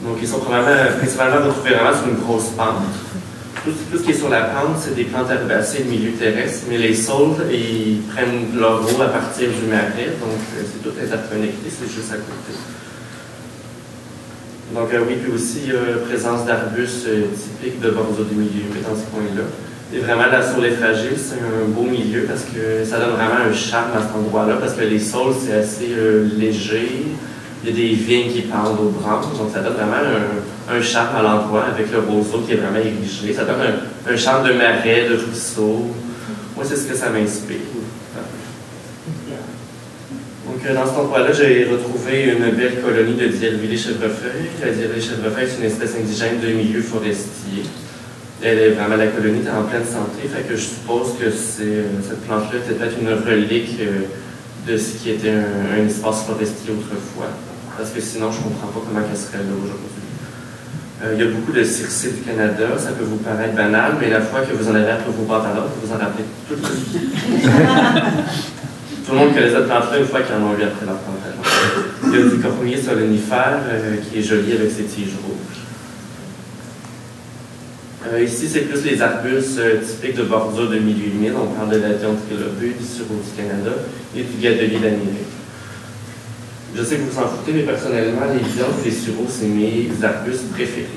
Donc, ils sont principalement retrouvés vraiment sur une grosse pente. Tout ce qui est sur la pente, c'est des plantes herbacées de milieu terrestre, mais les saules, ils prennent leur eau à partir du marais, donc c'est tout interconnecté, c'est juste à côté. Donc oui, puis aussi présence d'arbustes typiques de bordeaux du milieu humide dans ce coin-là. Et vraiment, la Sourlet fragile, c'est un beau milieu parce que ça donne vraiment un charme à cet endroit-là, parce que les saules, c'est assez léger. Il y a des vignes qui pendent aux branches, donc ça donne vraiment un charme à l'endroit avec le roseau qui est vraiment érigé. Ça donne un charme de marais, de ruisseau. Moi, c'est ce que ça m'inspire. Donc, dans cet endroit-là, j'ai retrouvé une belle colonie de Dialvillé chèvrefeuille. La Dialvillé chèvrefeuille, c'est une espèce indigène de milieu forestier. Elle est vraiment, la colonie est en pleine santé, fait que je suppose que cette plante-là était peut-être une relique de ce qui était un espace forestier autrefois. Parce que sinon, je ne comprends pas comment elle serait là aujourd'hui. Il y a beaucoup de circés du Canada, ça peut vous paraître banal, mais la fois que vous en avez après vos pantalons, vous en rappelez tout le temps. Tout le monde connaît cette plante-là une fois qu'ils en ont eu après leur pantalon. Il y a du cormier solennifère qui est joli avec ses tiges rouges. Ici, c'est plus les arbustes typiques de bordure de milieu humide. On parle de la viande trilobue, du sureau du Canada et du gadelier d'Amérique. Je sais que vous vous en foutez, mais personnellement, les viandes et les sureaux, c'est mes arbustes préférés.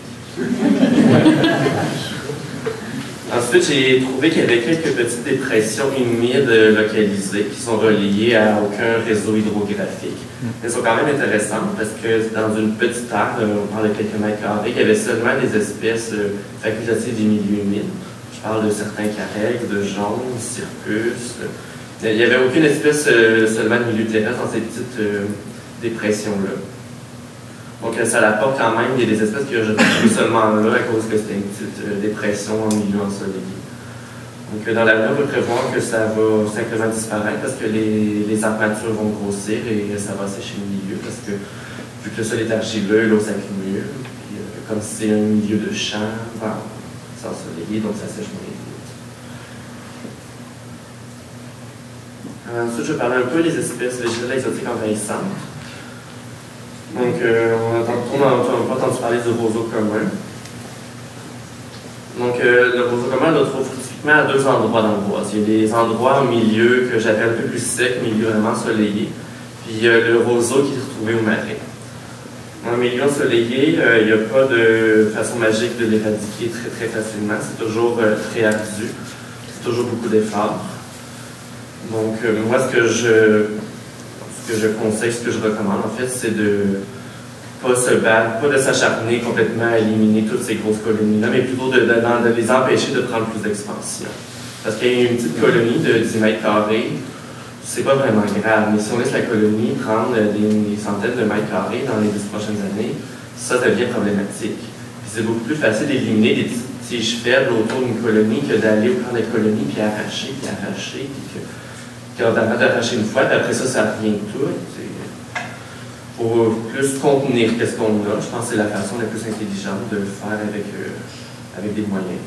Ensuite, j'ai trouvé qu'il y avait quelques petites dépressions humides localisées qui sont reliées à aucun réseau hydrographique. Elles sont quand même intéressantes parce que dans une petite aire, on parle de quelques mètres carrés, il y avait seulement des espèces facultatives des milieux humides. Je parle de certains carèques, de joncs, circus. Il n'y avait aucune espèce seulement de milieu terrestre dans ces petites dépressions-là. Donc, ça l'apporte quand même, il y a des espèces que je trouve seulement là à cause que c'était une petite dépression en milieu ensoleillé. Donc, dans l'avenir, on peut prévoir que ça va simplement disparaître parce que les armatures vont grossir et ça va sécher le milieu parce que, vu que le sol est argileux, l'eau s'accumule. Puis, comme c'est un milieu de champ, bon, c'est ensoleillé, donc ça sèche moins vite. Ensuite, je vais parler un peu des espèces végétales exotiques envahissantes. Donc, on n'a pas entendu parler du roseau commun. Donc, le roseau commun, on le trouve typiquement à deux endroits dans le bois. Il y a des endroits au milieu que j'appelle un peu plus sec, milieu vraiment ensoleillé. Puis, le roseau qui est retrouvé au marais. Dans le milieu ensoleillé, il n'y a pas de façon magique de l'éradiquer très facilement. C'est toujours très ardu. C'est toujours beaucoup d'efforts. Donc, moi, ce que je conseille, ce que je recommande, en fait, c'est de pas se battre, pas de s'acharner complètement à éliminer toutes ces grosses colonies-là, mais plutôt de les empêcher de prendre plus d'expansion. Parce qu'il y a une petite colonie de 10 mètres carrés, c'est pas vraiment grave, mais si on laisse la colonie prendre des centaines de mètres carrés dans les 10 prochaines années, ça devient problématique. Puis c'est beaucoup plus facile d'éliminer des tiges faibles autour d'une colonie que d'aller au camp de colonie puis arracher, puis d'arracher une fois, puis après ça, ça revient tout. Pour plus contenir qu'est-ce qu'on a, je pense que c'est la façon la plus intelligente de le faire avec des moyens.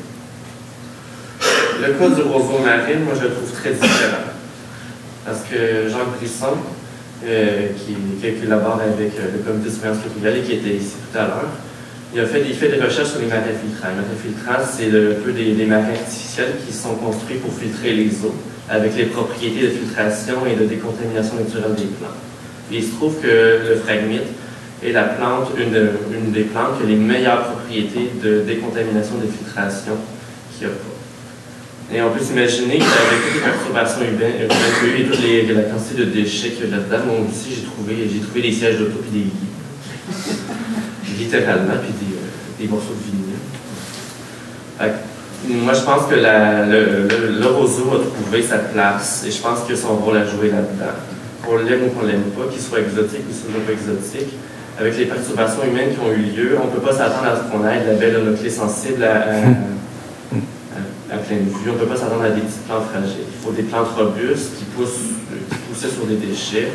Le cas du roseau marine, moi je le trouve très différent. Parce que Jacques Brisson, qui collabore avec le comité de surveillance fluviale et qui était ici tout à l'heure, il fait des recherches sur les marais filtrants. Les marais filtrants, c'est un peu des marais artificiels qui sont construits pour filtrer les eaux, avec les propriétés de filtration et de décontamination naturelle des plantes. Et il se trouve que le phragmite est la plante, une des plantes qui a les meilleures propriétés de décontamination et de filtration qu'il n'y a pas. Et on peut s'imaginer qu'avec toutes les perturbations urbaines et toute la quantité de déchets qu'il y a là-dedans, moi aussi j'ai trouvé des sièges d'auto et des lits. Littéralement, puis des morceaux de vinyle. Moi je pense que le roseau a trouvé sa place et je pense que son rôle à jouer là-dedans. Qu'on l'aime ou qu'on l'aime pas, qu'il soit exotique ou qu'il soit pas exotique, avec les perturbations humaines qui ont eu lieu, on ne peut pas s'attendre à ce qu'on ait de la belle onoclée sensible à pleine vue. On ne peut pas s'attendre à des petites plantes fragiles. Il faut des plantes robustes qui poussaient sur des déchets.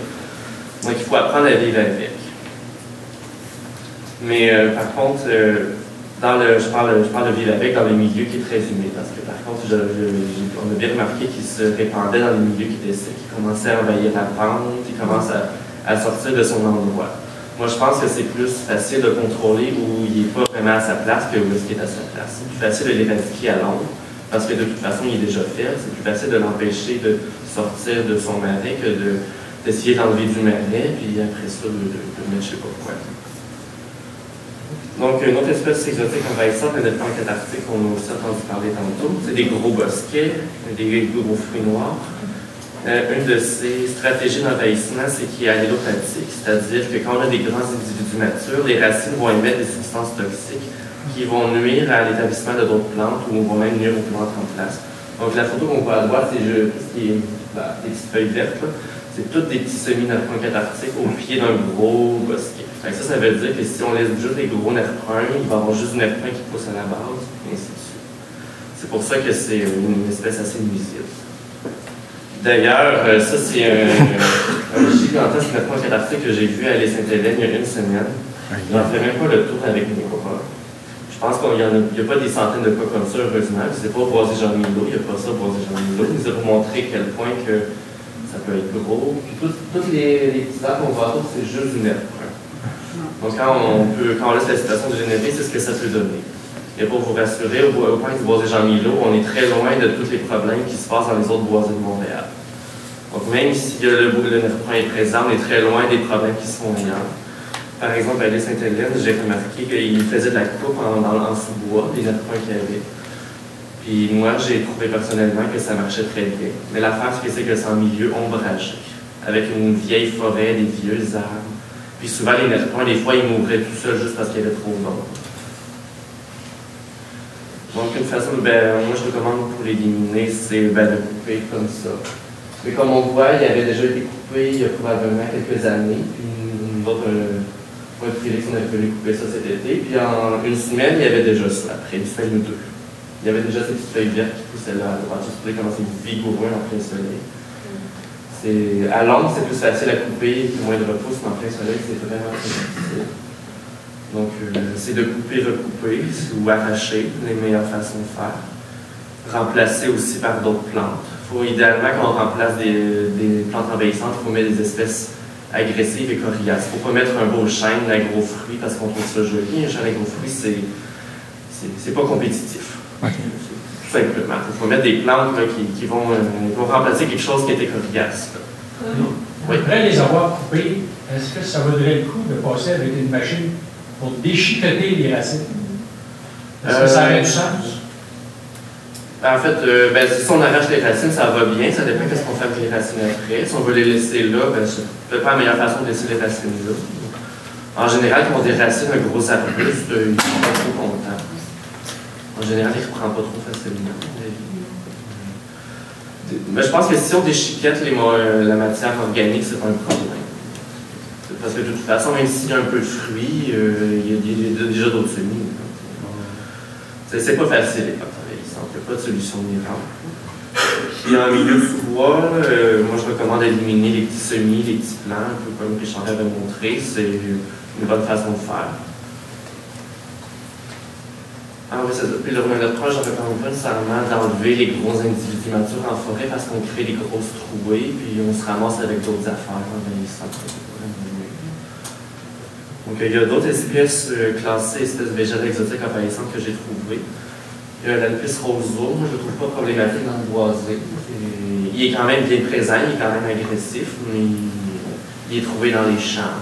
Donc il faut apprendre à vivre avec. Mais par contre, je parle de vivre avec dans les milieux qui est très humide, parce que par contre, on a bien remarqué qu'il se répandait dans les milieux qui étaient secs, qui commençait à envahir la pente, qui commence à sortir de son endroit. Moi, je pense que c'est plus facile de contrôler où il n'est pas vraiment à sa place que où est-ce qu'il est à sa place. C'est plus facile de l'éradiquer à l'ombre, parce que de toute façon, il est déjà fait. C'est plus facile de l'empêcher de sortir de son marais que d'essayer d'enlever du marais, puis après ça, de mettre je ne sais pas quoi. Donc, une autre espèce exotique envahissante, le éléphant antarctique, on a aussi entendu parler tantôt. C'est des gros bosquets, des gros fruits noirs. Une de ces stratégies d'envahissement, c'est qu'il est allélopathique, c'est-à-dire que quand on a des grands individus matures, les racines vont émettre des substances toxiques qui vont nuire à l'établissement de d'autres plantes ou vont même nuire aux plantes en place. Donc, la photo qu'on voit à droite, c'est tout ce qui est des petites feuilles vertes, c'est toutes des petits semis-nerfs antarctiques au pied d'un gros bosquet. Ça veut dire que si on laisse juste les gros nerfs bruns, il va y avoir juste du nerf brun qui pousse à la base, et ainsi de suite. C'est pour ça que c'est une espèce assez nuisible. D'ailleurs, ça c'est un gigantesque nerf antarctique que j'ai vu à l'île Sainte-Hélène il y a une semaine. Il n'en fait même pas le tour avec mes copains. Je pense qu'il n'y a pas des centaines de cas comme ça, heureusement. C'est pas au boisé Jean-Milo, il n'y a pas ça au boisé Jean-Milo. Il nous a montré à quel point que ça peut être gros. Puis toutes les petits arbres qu'on voit autour, c'est juste du nerf brun. Donc quand on laisse la situation dégénérer, c'est ce que ça peut donner. Et pour vous rassurer, au point du boisé Jean-Milo, on est très loin de tous les problèmes qui se passent dans les autres boisés de Montréal. Donc même si le nerf brun est présent, on est très loin des problèmes qui se font ailleurs. Par exemple, à l'île Sainte-Hélène, j'ai remarqué qu'il faisait de la coupe en sous-bois, des nerfs bruns qu'il y avait. Puis moi, j'ai trouvé personnellement que ça marchait très bien. Mais l'affaire, c'est que c'est en milieu ombragé, avec une vieille forêt, des vieux arbres. Puis souvent, les nerfs bruns, des fois, ils mouraient tout seuls juste parce qu'il y avait trop d'ombre. Donc, une façon, moi, je recommande pour l'éliminer, c'est de couper comme ça. Mais comme on voit, il avait déjà été coupé il y a probablement quelques années. Puis nous autres, moi et Félix, on avait voulu couper ça cet été. Puis en une semaine, il y avait déjà ça, après une semaine ou deux. Il y avait déjà ces petites feuilles vertes qui poussaient là à droite. Juste pour comment c'est vigoureux en plein soleil. À l'ombre, c'est plus facile à couper, puis moins de repousse, mais en plein soleil, c'est vraiment très difficile. Donc, c'est de couper, recouper, ou arracher, les meilleures façons de faire. Remplacer aussi par d'autres plantes. Idéalement, quand on remplace des plantes envahissantes, il faut mettre des espèces agressives et coriaces. Il ne faut pas mettre un beau chêne à gros fruits parce qu'on trouve ça joli. Un chêne à gros fruits, c'est pas compétitif. Okay. Tout simplement. Il faut mettre des plantes là, qui vont remplacer quelque chose qui était coriace. Oui. Après les avoir coupés, est-ce que ça vaudrait le coup de passer avec une machine pour déchiqueter les racines? Est-ce que ça aurait du sens? En fait, si on arrache les racines, ça va bien. Ça dépend de ce qu'on fait avec les racines après. Si on veut les laisser là, c'est peut-être pas la meilleure façon de laisser les racines là. En général, quand on déracine un gros arbuste, ils ne sont pas trop contents. En général, ils ne reprennent pas trop facilement. Mais je pense que si on déchiquette la matière organique, c'est pas un problème. Parce que de toute façon, même s'il y a un peu de fruits, il y a déjà d'autres semis. C'est pas facile les pâtes envahissantes. Il n'y a pas de solution miracle. Puis en milieu sous-bois, moi je recommande d'éliminer les petits semis, les petits plants, un peu comme Richard avait montré. C'est une bonne façon de faire. Ah oui, c'est ça. Puis notre approche, je ne recommande pas nécessairement d'enlever les gros individus matures en forêt parce qu'on crée des grosses trouées, puis on se ramasse avec d'autres affaires envahissantes. Donc il y a d'autres espèces classées, espèces végétales exotiques envahissantes que j'ai trouvées. Il y a l'Alpis roseau, moi je ne le trouve pas problématique dans le boisé. Il est quand même bien présent, il est quand même agressif, mais il est trouvé dans les champs.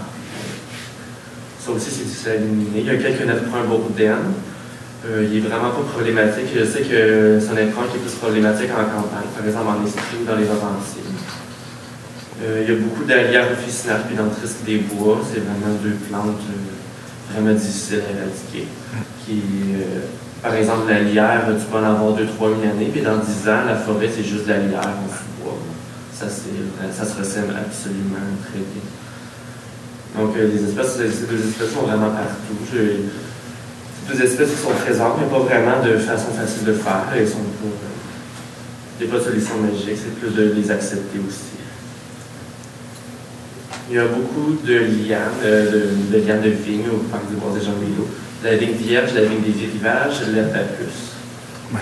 Ça aussi c'est difficile à éliminer. Il y a quelques nègres bourdaines. Il est vraiment pas problématique. Je sais que c'est un étrange qui est plus problématique en campagne, par exemple en Estrie ou dans les Laurentides. Il y a beaucoup d'allières officinales puis d'entrisques des bois. C'est vraiment deux plantes vraiment difficiles à éradiquer. Par exemple, la lierre, tu peux en avoir 2-3 000 années, puis dans 10 ans, la forêt, c'est juste de la lierre en sous-bois. Ça se ressemble absolument très bien. Donc, ces deux espèces sont vraiment partout. C'est deux espèces qui sont présentes, mais pas vraiment de façon facile de faire. Elles sont pas, il n'y a pas de solution magique, c'est plus de les accepter aussi. Il y a beaucoup de lianes, de lianes de vigne au parc du Bois des Jean-Milo. La vigne vierge, la vigne des rivages, l'herbe à puce. Ouais.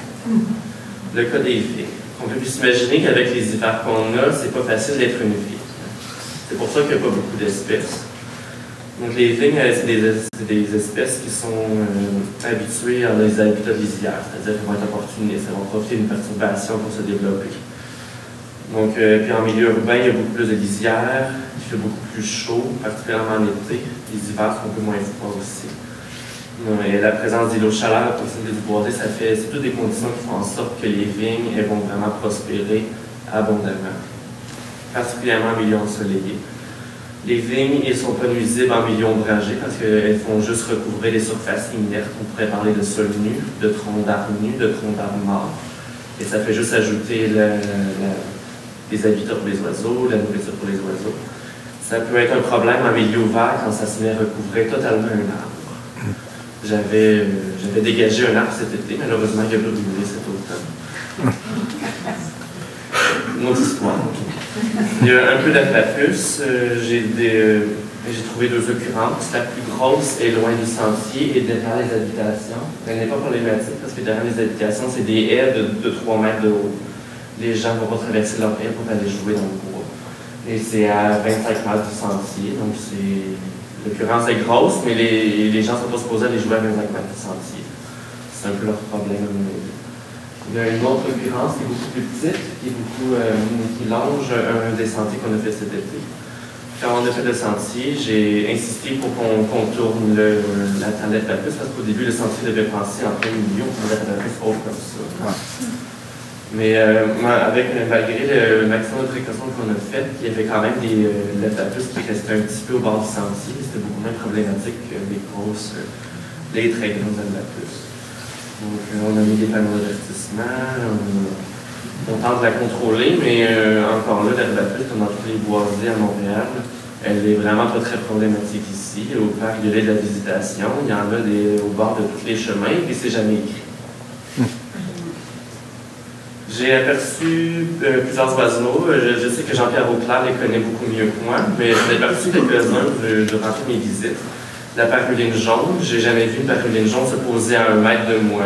Le cas des vignes. On peut s'imaginer qu'avec les hivers qu'on a, c'est pas facile d'être une vigne. C'est pour ça qu'il n'y a pas beaucoup d'espèces. Donc les vignes, c'est des espèces qui sont habituées à les habitats lisières, c'est-à-dire qu'elles vont être opportunistes, elles vont profiter d'une perturbation pour se développer. Donc, puis en milieu urbain, il y a beaucoup plus de lisières, il fait beaucoup plus chaud, particulièrement en été. Les hivers sont un peu moins froids aussi. Et la présence d'îlots de chaleur à proximité du boisé, c'est toutes des conditions qui font en sorte que les vignes elles vont vraiment prospérer abondamment, particulièrement en milieu ensoleillé. Les vignes ne sont pas nuisibles en milieu ombragé parce qu'elles font juste recouvrir les surfaces inertes. On pourrait parler de sol nu, de troncs d'arbres nus, de troncs d'arbres morts. Et ça fait juste ajouter des habitats pour les oiseaux, la nourriture pour les oiseaux. Ça peut être un problème en milieu ouvert quand ça se met à recouvrir totalement un arbre. J'avais dégagé un arbre cet été, malheureusement, il a brûlé cet automne. Une autre histoire. Il y a un peu d'Aplapus. J'ai trouvé deux occurrences. La plus grosse est loin du sentier et derrière les habitations. Elle n'est pas problématique parce que derrière les habitations, c'est des haies de 3 mètres de haut. Les gens vont pas traverser leur haie pour aller jouer dans le bois. Et c'est à 25 mètres du sentier, donc l'occurrence est grosse, mais les gens ne sont pas supposés aller jouer à 25 mètres du sentier. C'est un peu leur problème. Il y a une autre occurrence qui est beaucoup plus petite, qui longe un des sentiers qu'on a fait cet été. Quand on a fait le sentier, j'ai insisté pour qu'on tourne la tablette à plus, parce qu'au début, le sentier devait passer en plein milieu, on pouvait la tablette haute comme ça. Ouais. Mais malgré le maximum de précautions qu'on a fait, il y avait quand même des lapapus qui restaient un petit peu au bord du sentier. C'était beaucoup moins problématique que les très grandes lapapus. Donc, on a mis des panneaux d'avertissement, on tente de la contrôler, mais encore là, la lapapus, comme dans tous les boisés à Montréal, elle est vraiment pas très problématique ici. Au parc de l'île de la Visitation, il y en a au bord de tous les chemins, et c'est jamais écrit. J'ai aperçu plusieurs oiseaux. Je sais que Jean-Pierre Auclair les connaît beaucoup mieux que moi, mais j'en ai aperçu quelques-uns durant mes visites. La paruline jaune, j'ai jamais vu une paruline jaune se poser à 1 mètre de moi.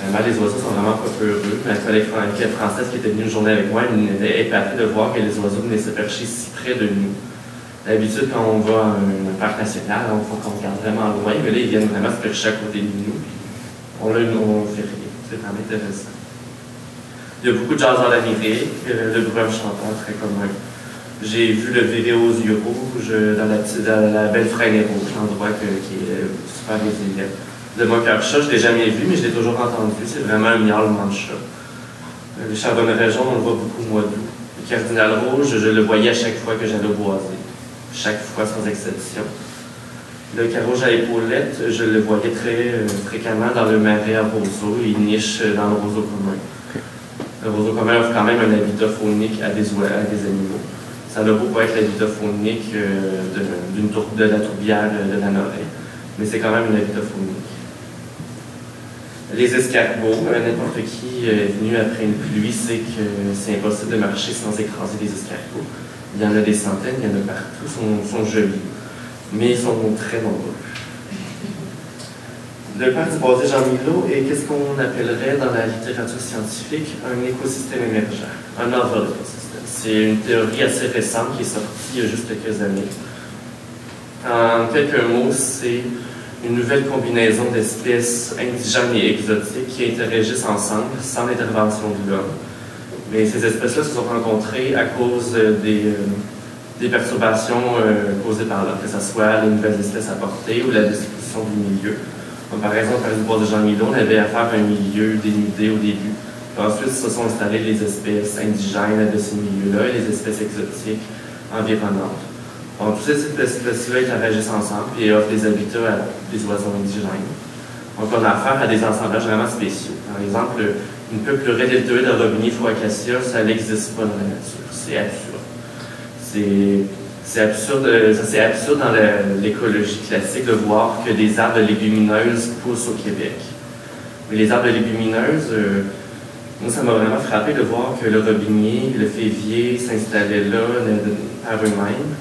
Vraiment, les oiseaux sont vraiment pas peureux. Ma collègue française qui était venue une journée avec moi, elle était épatée de voir que les oiseaux venaient se percher si près de nous. D'habitude, quand on va à un parc national, il faut qu'on regarde vraiment loin, mais là, ils viennent vraiment se percher à côté de nous. On fait rien. C'est vraiment intéressant. Il y a beaucoup de jaseurs d'Amérique, le brume chanteur très commun. J'ai vu le vidéo aux yeux rouges dans la belle frêne rouge, l'endroit qui est super résilient. Le moqueur-chat, je ne l'ai jamais vu, mais je l'ai toujours entendu. C'est vraiment un miaulement de chat. Le chardonneret jaune, on le voit beaucoup au mois d'août. Le cardinal rouge, je le voyais à chaque fois que j'allais au boisé. Chaque fois, sans exception. Le carouge à épaulettes, je le voyais très fréquemment dans le marais à roseaux. Il niche dans le roseau commun. Le roseau commun offre quand même un habitat faunique à des animaux. Ça n'a beau pas être l'habitat faunique de la tourbière de la Norée, mais c'est quand même un habitat faunique. Les escargots, n'importe qui est venu après une pluie sait que c'est impossible de marcher sans écraser des escargots. Il y en a des centaines, il y en a partout, ils sont jolis, mais ils sont très nombreux. Le parc du Boisé Jean Milot est qu'est-ce qu'on appellerait dans la littérature scientifique un écosystème émergent, un novel écosystème. C'est une théorie assez récente qui est sortie il y a juste quelques années. En quelques mots, c'est une nouvelle combinaison d'espèces indigènes et exotiques qui interagissent ensemble sans l'intervention de l'homme. Mais ces espèces-là se sont rencontrées à cause des perturbations causées par l'homme, que ce soit les nouvelles espèces apportées ou la destruction du milieu. Donc, par exemple, par le bois de Jean Milot, on avait affaire à un milieu dénudé au début. Puis ensuite, se sont installées les espèces indigènes de ces milieux-là et les espèces exotiques environnantes. Donc, toutes ces espèces-là interagissent ensemble et offrent des habitats à des oiseaux indigènes. Donc, on a affaire à des assemblages vraiment spéciaux. Par exemple, une peuplerette deltoïde de robinier Foacacia, ça n'existe pas dans la nature. C'est absurde. C'est absurde dans l'écologie classique de voir que des arbres légumineuses poussent au Québec. Mais les arbres légumineuses, moi, ça m'a vraiment frappé de voir que le robinier, le févier s'installaient là par eux-mêmes.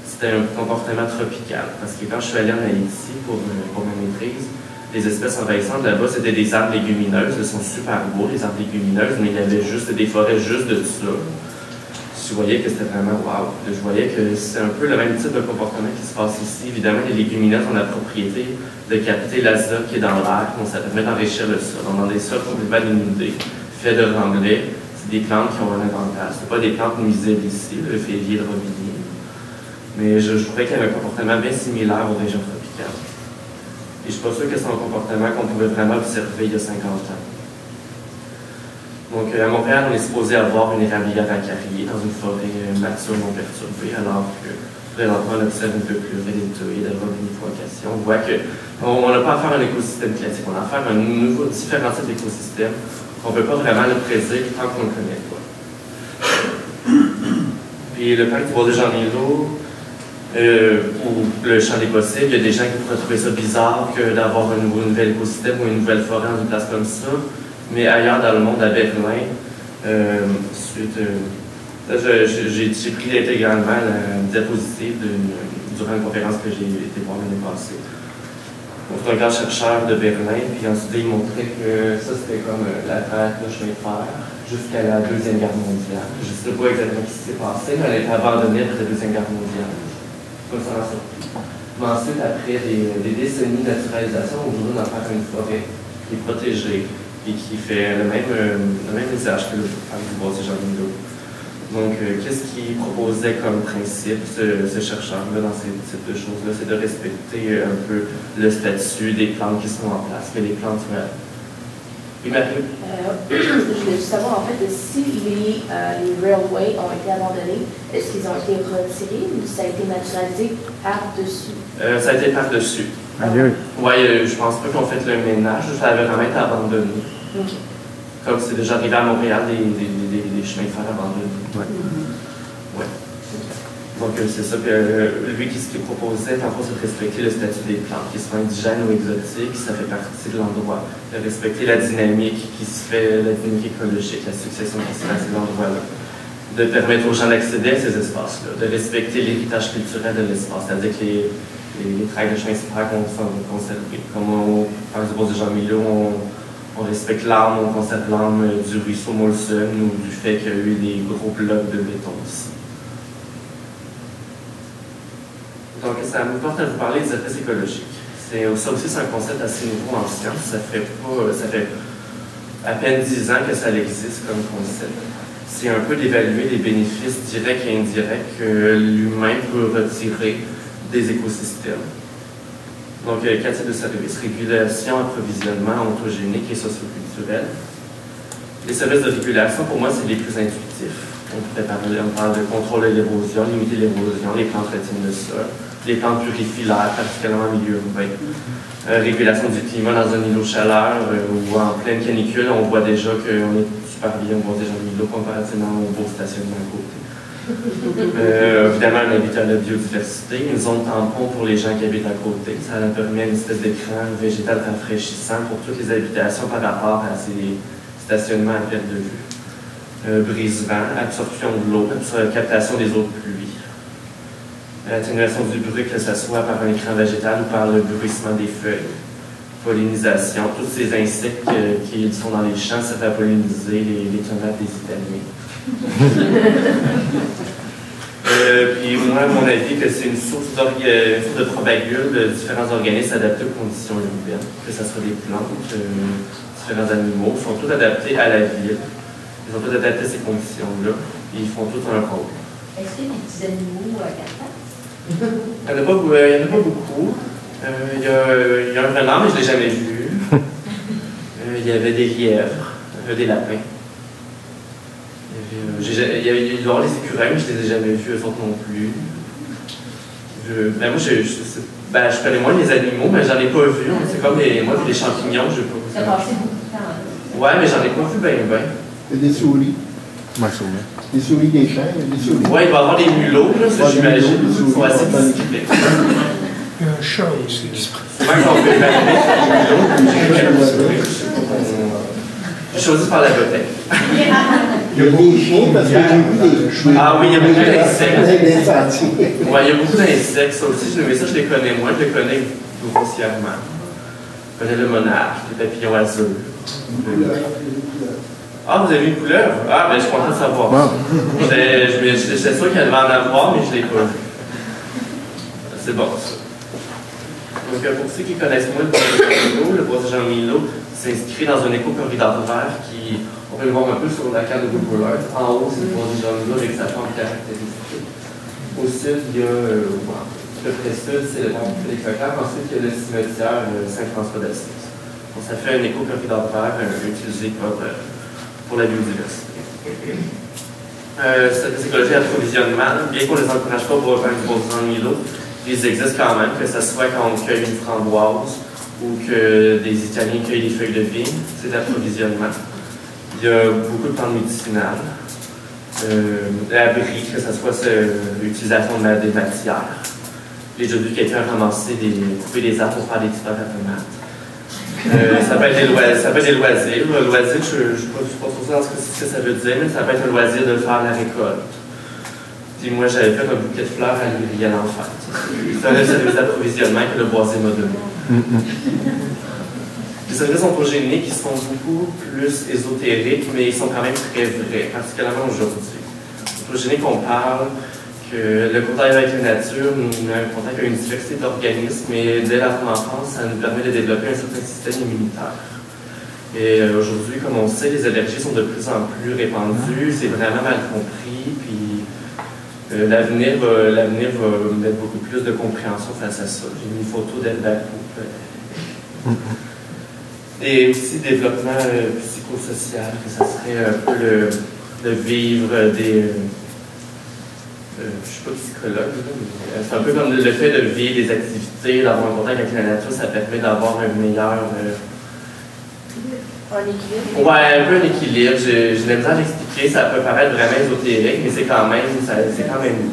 C'était un comportement tropical. Parce que quand je suis allé en Haïti pour ma maîtrise, les espèces envahissantes là-bas, c'était des arbres légumineuses. Ils sont super beaux, les arbres légumineuses, mais il y avait juste des forêts juste de ça. Je voyais que c'était vraiment wow. Je voyais que c'est un peu le même type de comportement qui se passe ici. Évidemment, les légumineuses ont la propriété de capter l'azote qui est dans l'air, donc ça permet d'enrichir le sol. On a des sols complètement dénudés, faits de remblais. C'est des plantes qui ont un avantage. Ce pas des plantes nuisibles ici, le févier, le robinier. Mais je trouvais qu'il y avait un comportement bien similaire aux régions tropicales. Et je ne suis pas sûr que c'est un comportement qu'on pouvait vraiment observer il y a 50 ans. Donc, à Montréal, on est supposé avoir une érablière à carrier dans une forêt mature non perturbée, alors que présentement, on observe une peuplerette deltoïde de robinier Foacacia. On voit qu'on n'a pas affaire à un écosystème classique, on a affaire à un nouveau, différent type d'écosystème. On ne peut pas vraiment le prédire tant qu'on ne le connaît pas. Puis le parc du Boisé Jean Milot, ou le champ des possibles, il y a des gens qui pourraient trouver ça bizarre que d'avoir un nouvel écosystème ou une nouvelle forêt dans une place comme ça. Mais ailleurs dans le monde, à Berlin, j'ai pris intégralement la diapositive durant une conférence que j'ai été voir l'année passée. Donc, c'est un grand chercheur de Berlin, puis ensuite il montrait que ça c'était comme la traque de chemin de fer jusqu'à la Deuxième Guerre mondiale. Je ne sais pas exactement ce qui s'est passé, mais elle a été abandonnée après la Deuxième Guerre mondiale. Comme ça en sorti. Mais ensuite, après des décennies de naturalisation, aujourd'hui on a affaire à une forêt qui est protégée et qui fait le même usage que le parc du Boisé Jean Milot. Donc, qu'est-ce qu'il proposait comme principe, ce chercheur-là, dans ces types de choses-là? C'est de respecter un peu le statut des plantes qui sont en place, que les plantes soient... Oui, Marie? Je voulais juste savoir, en fait, si les railways ont été abandonnés, est-ce qu'ils ont été retirés ou ça a été naturalisé par-dessus? Ça a été par-dessus. Adieu. Oui, je pense pas qu'on fait le ménage, ça avait vraiment été abandonné. Okay. Comme c'est déjà arrivé à Montréal, des chemins de fer abandonnés. Ouais. Ouais. Donc, c'est ça que lui, ce qu'il proposait, parfois, c'est de respecter le statut des plantes, qu'ils soient indigènes ou exotiques, ça fait partie de l'endroit. De respecter la dynamique qui se fait, la dynamique écologique, la succession qui se fait à ces endroits-là. De permettre aux gens d'accéder à ces espaces-là, de respecter l'héritage culturel de l'espace, c'est-à-dire que les traits de chemin de fer qu'on conservé. Comme par exemple, du Jean Milot, on respecte l'arme, on conserve l'arme du ruisseau Molson ou du fait qu'il y a eu des gros blocs de béton ici. Donc, ça me porte à vous parler des effets écologiques. Ça aussi, c'est un concept assez nouveau en science. Ça fait à peine 10 ans que ça existe comme concept. c'est un peu d'évaluer les bénéfices directs et indirects que l'humain peut retirer des écosystèmes. Donc, 4 types de services: régulation, approvisionnement, ontogénique et socioculturel. Les services de régulation, pour moi, c'est les plus intuitifs. On parle de contrôle de l'érosion, limiter l'érosion, les plantes retiennent le sol, les plantes purifient l'air, particulièrement en milieu urbain. Régulation du climat dans un îlot chaleur ou en pleine canicule, on voit déjà qu'on est super bien, on voit déjà un îlot comparativement au beau stationnement à côté. Évidemment, un habitat de biodiversité, une zone tampon pour les gens qui habitent à côté. Ça permet une espèce d'écran végétal rafraîchissant pour toutes les habitations par rapport à ces stationnements à perte de vue. Brise-vent, absorption de l'eau, captation des eaux de pluie. Atténuation du bruit, que ce soit par un écran végétal ou par le bruissement des feuilles. Pollinisation, tous ces insectes qui sont dans les champs, ça fait polliniser les tomates des Italiens. Puis moi, à mon avis, que c'est une source de propagules de différents organismes adaptés aux conditions urbaines, que ce soit des plantes, différents animaux, sont tous adaptés à la ville. Ils ont tous adapté à ces conditions-là, et ils font tous un rôle. Est-ce qu'il y a des petits animaux à quatre pattes? Il n'y en a pas beaucoup. Il y a un renard, mais je ne l'ai jamais vu. Il y avait des lièvres, des lapins. Il doit y avoir les écureuils, mais je ne les ai jamais vus, eux autres non plus. Je connais moins les animaux, mais j'en ai pas vu. C'est comme moi, les champignons, je n'ai pas vu. Ça a passé beaucoup de temps. Là. Ouais, mais j'en ai pas vu bien. Il y a des souris. Ouais, sûrement. Des souris des champs, il y a des souris. Ouais, il va y avoir des mulots, là, ça, Ouais, j'imagine. des Ils sont assez mulots, disciplinés. Il y a un chat aussi qui se prend. Souvent, quand on fait j'ai choisi par la bouteille. Il y a des chiens parce que j'ai vu des chiens. Ah oui, il y a beaucoup d'insectes. Des sentiers. Ouais, il y a beaucoup d'insectes. Ça aussi, mais ça, je les connais moins. Je les connais grossièrement. Je connais le monarque, les papillons azules. Ah, vous avez vu une couleur? Ah, ben, je suis content de savoir. Wow. J'étais sûr qu'elle devait en avoir, mais je ne l'ai pas vu. C'est bon, ça. Donc, pour ceux qui connaissent moins le bois de Jean-Milo s'inscrit dans un éco-corridor vert qui, on peut le voir un peu sur la carte de Google Earth. En haut, c'est le bois de Jean-Milo avec sa forme caractéristique. Au sud, il y a, le près sud, c'est le temple des Coquins. Ensuite, il y a le cimetière Saint-François d'Assise. Donc, ça fait un éco-corridor vert utilisé pour la biodiversité. Cette écologie d'approvisionnement, bien qu'on ne les encourage pas pour reprendre le bois de Jean-Milo, ils existent quand même, que ce soit quand on cueille une framboise ou que des Italiens cueillent des feuilles de vigne, c'est d'approvisionnement. Il y a beaucoup de plantes médicinales, l'abri, que ce soit l'utilisation des matières. J'ai déjà vu quelqu'un couper des arbres pour faire des petites pâtes à tomates. Ça peut être des loisirs. Le loisir, je ne suis pas trop sûr dans ce que ça veut dire, mais ça peut être un loisir de faire la récolte. Puis moi, j'avais fait un bouquet de fleurs à l'huile à l'enfer. C'est un service d'approvisionnement que le boisier m'a donné. Les services ontogéniques, ils sont beaucoup plus ésotériques, mais ils sont quand même très vrais, particulièrement aujourd'hui. Ontogénique, on parle que le contact avec la nature nous met en contact avec une diversité d'organismes, et dès la enfance, ça nous permet de développer un certain système immunitaire. Et aujourd'hui, comme on sait, les allergies sont de plus en plus répandues, c'est vraiment mal compris, puis l'avenir va mettre beaucoup plus de compréhension face à ça. J'ai mis une photo d'Elda Coupe. Et aussi développement psychosocial, que ça serait un peu le vivre des... je ne suis pas psychologue, mais c'est un peu comme le fait de vivre des activités, d'avoir un contact avec la nature, ça permet d'avoir un meilleur... Un équilibre? Ouais, un peu un équilibre. J'ai de la misère à l'expliquer, ça peut paraître vraiment ésotérique, mais c'est quand même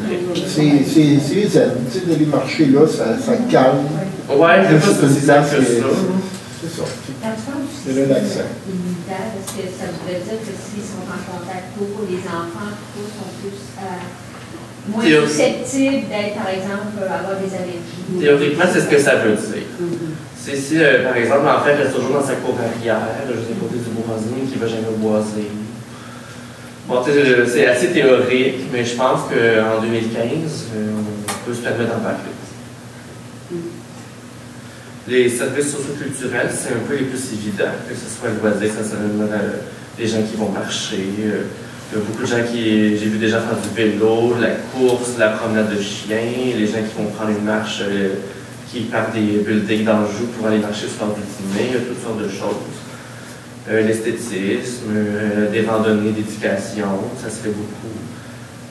vrai. C'est zen. Tu sais, d'aller marcher là, ça calme. Ouais, c'est pas si simple que ça. C'est ça. Quand tu parles du C'est relaxant. immunitaire, est-ce que ça voudrait dire que s'ils sont en contact tôt, les enfants sont plus moins susceptibles d'être, par exemple, avoir des allergies? Théoriquement, c'est ce que ça veut dire. C'est si, par exemple, l'enfant reste toujours dans sa cour arrière, juste à côté du bourrasine, qui ne va jamais boiser. Bon, c'est assez théorique, mais je pense qu'en 2015, on peut se permettre d'en parler. Les services socioculturels, c'est un peu les plus évidents, que ce soit le loisir, ça serait les gens qui vont marcher, Il y a beaucoup de gens qui, j'ai vu des gens faire du vélo, de la course, de la promenade de chiens, les gens qui vont prendre une marche, qui partent des buildings d'Anjou pour aller marcher sur l'heure du dîner, il y a toutes sortes de choses. L'esthétisme, des randonnées d'éducation, ça se fait beaucoup.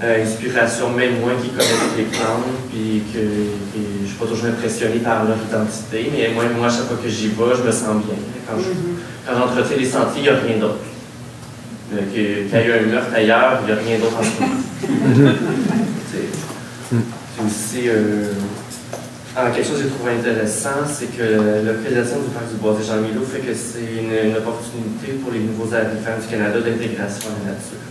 Inspiration, même moi qui connais toutes les plantes, puis que je ne suis pas toujours impressionné par leur identité, mais moi, à chaque fois que j'y vais, je me sens bien. Quand j'entretiens les sentiers, il n'y a rien d'autre. Quand il y a un meurtre ailleurs, il n'y a rien d'autre en ce moment. C'est aussi quelque chose que j'ai trouvé intéressant, c'est que la localisation du parc du Boisé-Jean-Milo fait que c'est une opportunité pour les nouveaux arrivants du Canada d'intégration à la nature.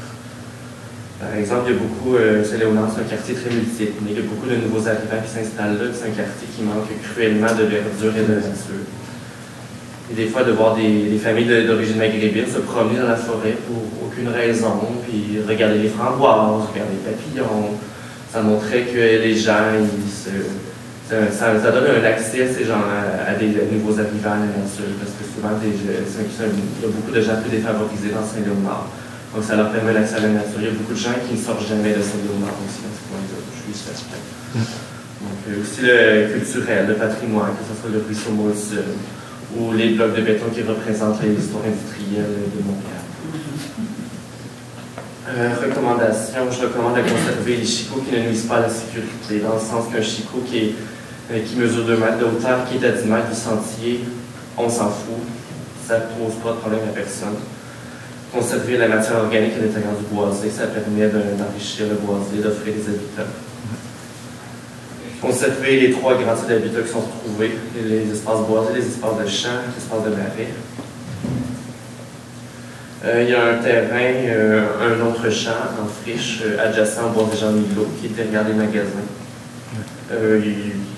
Par exemple, il y a beaucoup, Saint-Léonard, c'est un quartier très multiethnique, il y a beaucoup de nouveaux arrivants qui s'installent là, c'est un quartier qui manque cruellement de verdure et de nature. Et des fois, de voir des familles d'origine maghrébine se promener dans la forêt pour aucune raison, puis regarder les framboises, regarder les papillons, ça montrait que les gens, ça donne un accès à ces gens, à des nouveaux arrivants à la nature, parce que souvent, il y a beaucoup de gens plus défavorisés dans Saint-Léonard. Donc, ça leur permet l'accès à la nature. Il y a beaucoup de gens qui ne sortent jamais de Saint-Léonard aussi, dans ce point-là. Je suis certain. Donc, aussi le culturel, le patrimoine, que ce soit le ruisseau Molson ou les blocs de béton qui représentent l'histoire industrielle de Montréal. Recommandation, je recommande de conserver les chicots qui ne nuisent pas à la sécurité, dans le sens qu'un chicot qui mesure 2 mètres de hauteur, qui est à 10 mètres du sentier, on s'en fout. Ça ne pose pas de problème à personne. Conserver la matière organique à l'intérieur du boisé, ça permet d'enrichir le boisé, d'offrir des habitats. Conserver les 3 grands types d'habitats qui sont retrouvés, les espaces boisés, les espaces de champs, les espaces de marais. Il y a un terrain, un autre champ en friche adjacent au Boisé-Jean-Milo qui est derrière les magasins.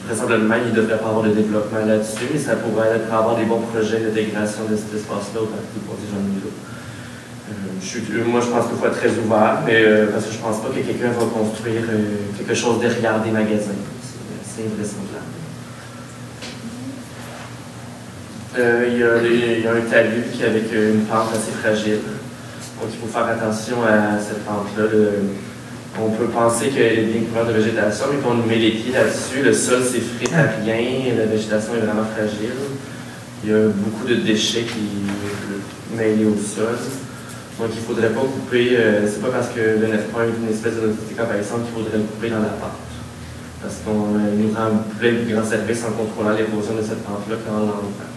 Présentement, il ne devrait pas avoir de développement là-dessus, mais ça pourrait avoir des bons projets d'intégration de cet espace-là au parc du Boisé-Jean-Milo. Moi, je pense qu'il faut être très ouvert, mais parce que je ne pense pas que quelqu'un va construire quelque chose derrière des magasins. C'est invraisemblable. Il y a un talus qui est avec une pente assez fragile. Donc, il faut faire attention à cette pente-là. On peut penser qu'elle est bien couverte de végétation, mais quand on met les pieds là-dessus, le sol s'effrite à rien, la végétation est vraiment fragile. Il y a beaucoup de déchets qui mêlés au sol. Donc, il ne faudrait pas couper, c'est pas parce que le 9.1 est une espèce de notification envahissante qu'il faudrait le couper dans la pente. Parce qu'on nous rend plein de grands services en contrôlant l'érosion de cette pente-là quand on l'enlève.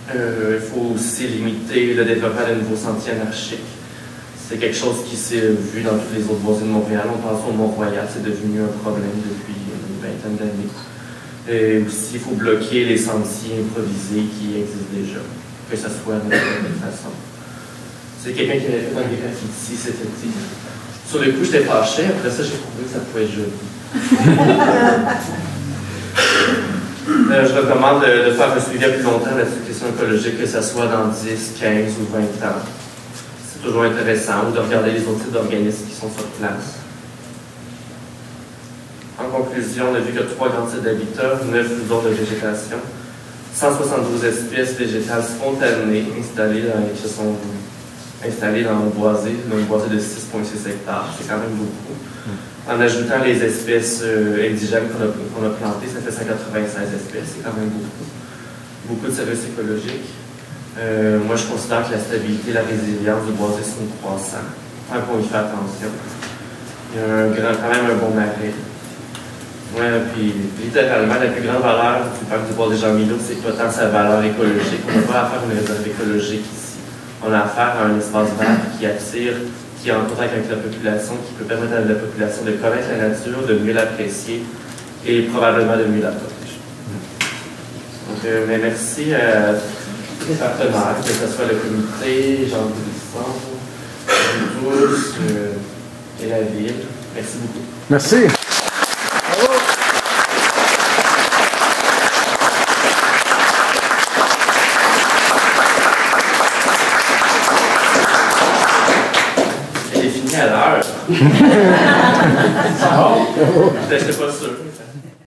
Il faut aussi limiter le développement de nouveaux sentiers anarchiques. C'est quelque chose qui s'est vu dans tous les autres boisés de Montréal. On pense au Mont-Royal, c'est devenu un problème depuis une vingtaine d'années. Et aussi, il faut bloquer les sentiers improvisés qui existent déjà. Que ça soit de toute façon. C'est quelqu'un qui avait fait un graffiti cet été. Sur le coup, j'étais fâché. Après ça, j'ai trouvé que ça pouvait être joli. Je recommande de faire un suivi à plus longtemps de la question écologique, que ce soit dans 10, 15 ou 20 ans. C'est toujours intéressant, ou de regarder les autres types d'organismes qui sont sur place. En conclusion, on a vu qu'il y a 3 grands types d'habitats, 9 zones de végétation, 172 espèces végétales spontanées qui se sont installées dans le boisé de 6,6 hectares. C'est quand même beaucoup. En ajoutant les espèces indigènes qu'on a plantées, ça fait 196 espèces. C'est quand même beaucoup. Beaucoup de services écologiques. Moi, je considère que la stabilité et la résilience du boisé sont croissants. Tant qu'on y fait attention. Il y a quand même un bon marais. Ouais, puis littéralement, la plus grande valeur du parc du Boisé-Jean-Milo, c'est pas tant sa valeur écologique. On n'a pas affaire à une réserve écologique ici. On a affaire à un espace vert qui attire, qui est en contact avec la population, qui peut permettre à la population de connaître la nature, de mieux l'apprécier et probablement de mieux la protéger. Donc, mais merci à tous les partenaires, que ce soit le comité, Jean Boudisson, vous tous et la ville. Merci beaucoup. Merci. Elle est finie à l'heure. J'étais pas sûr.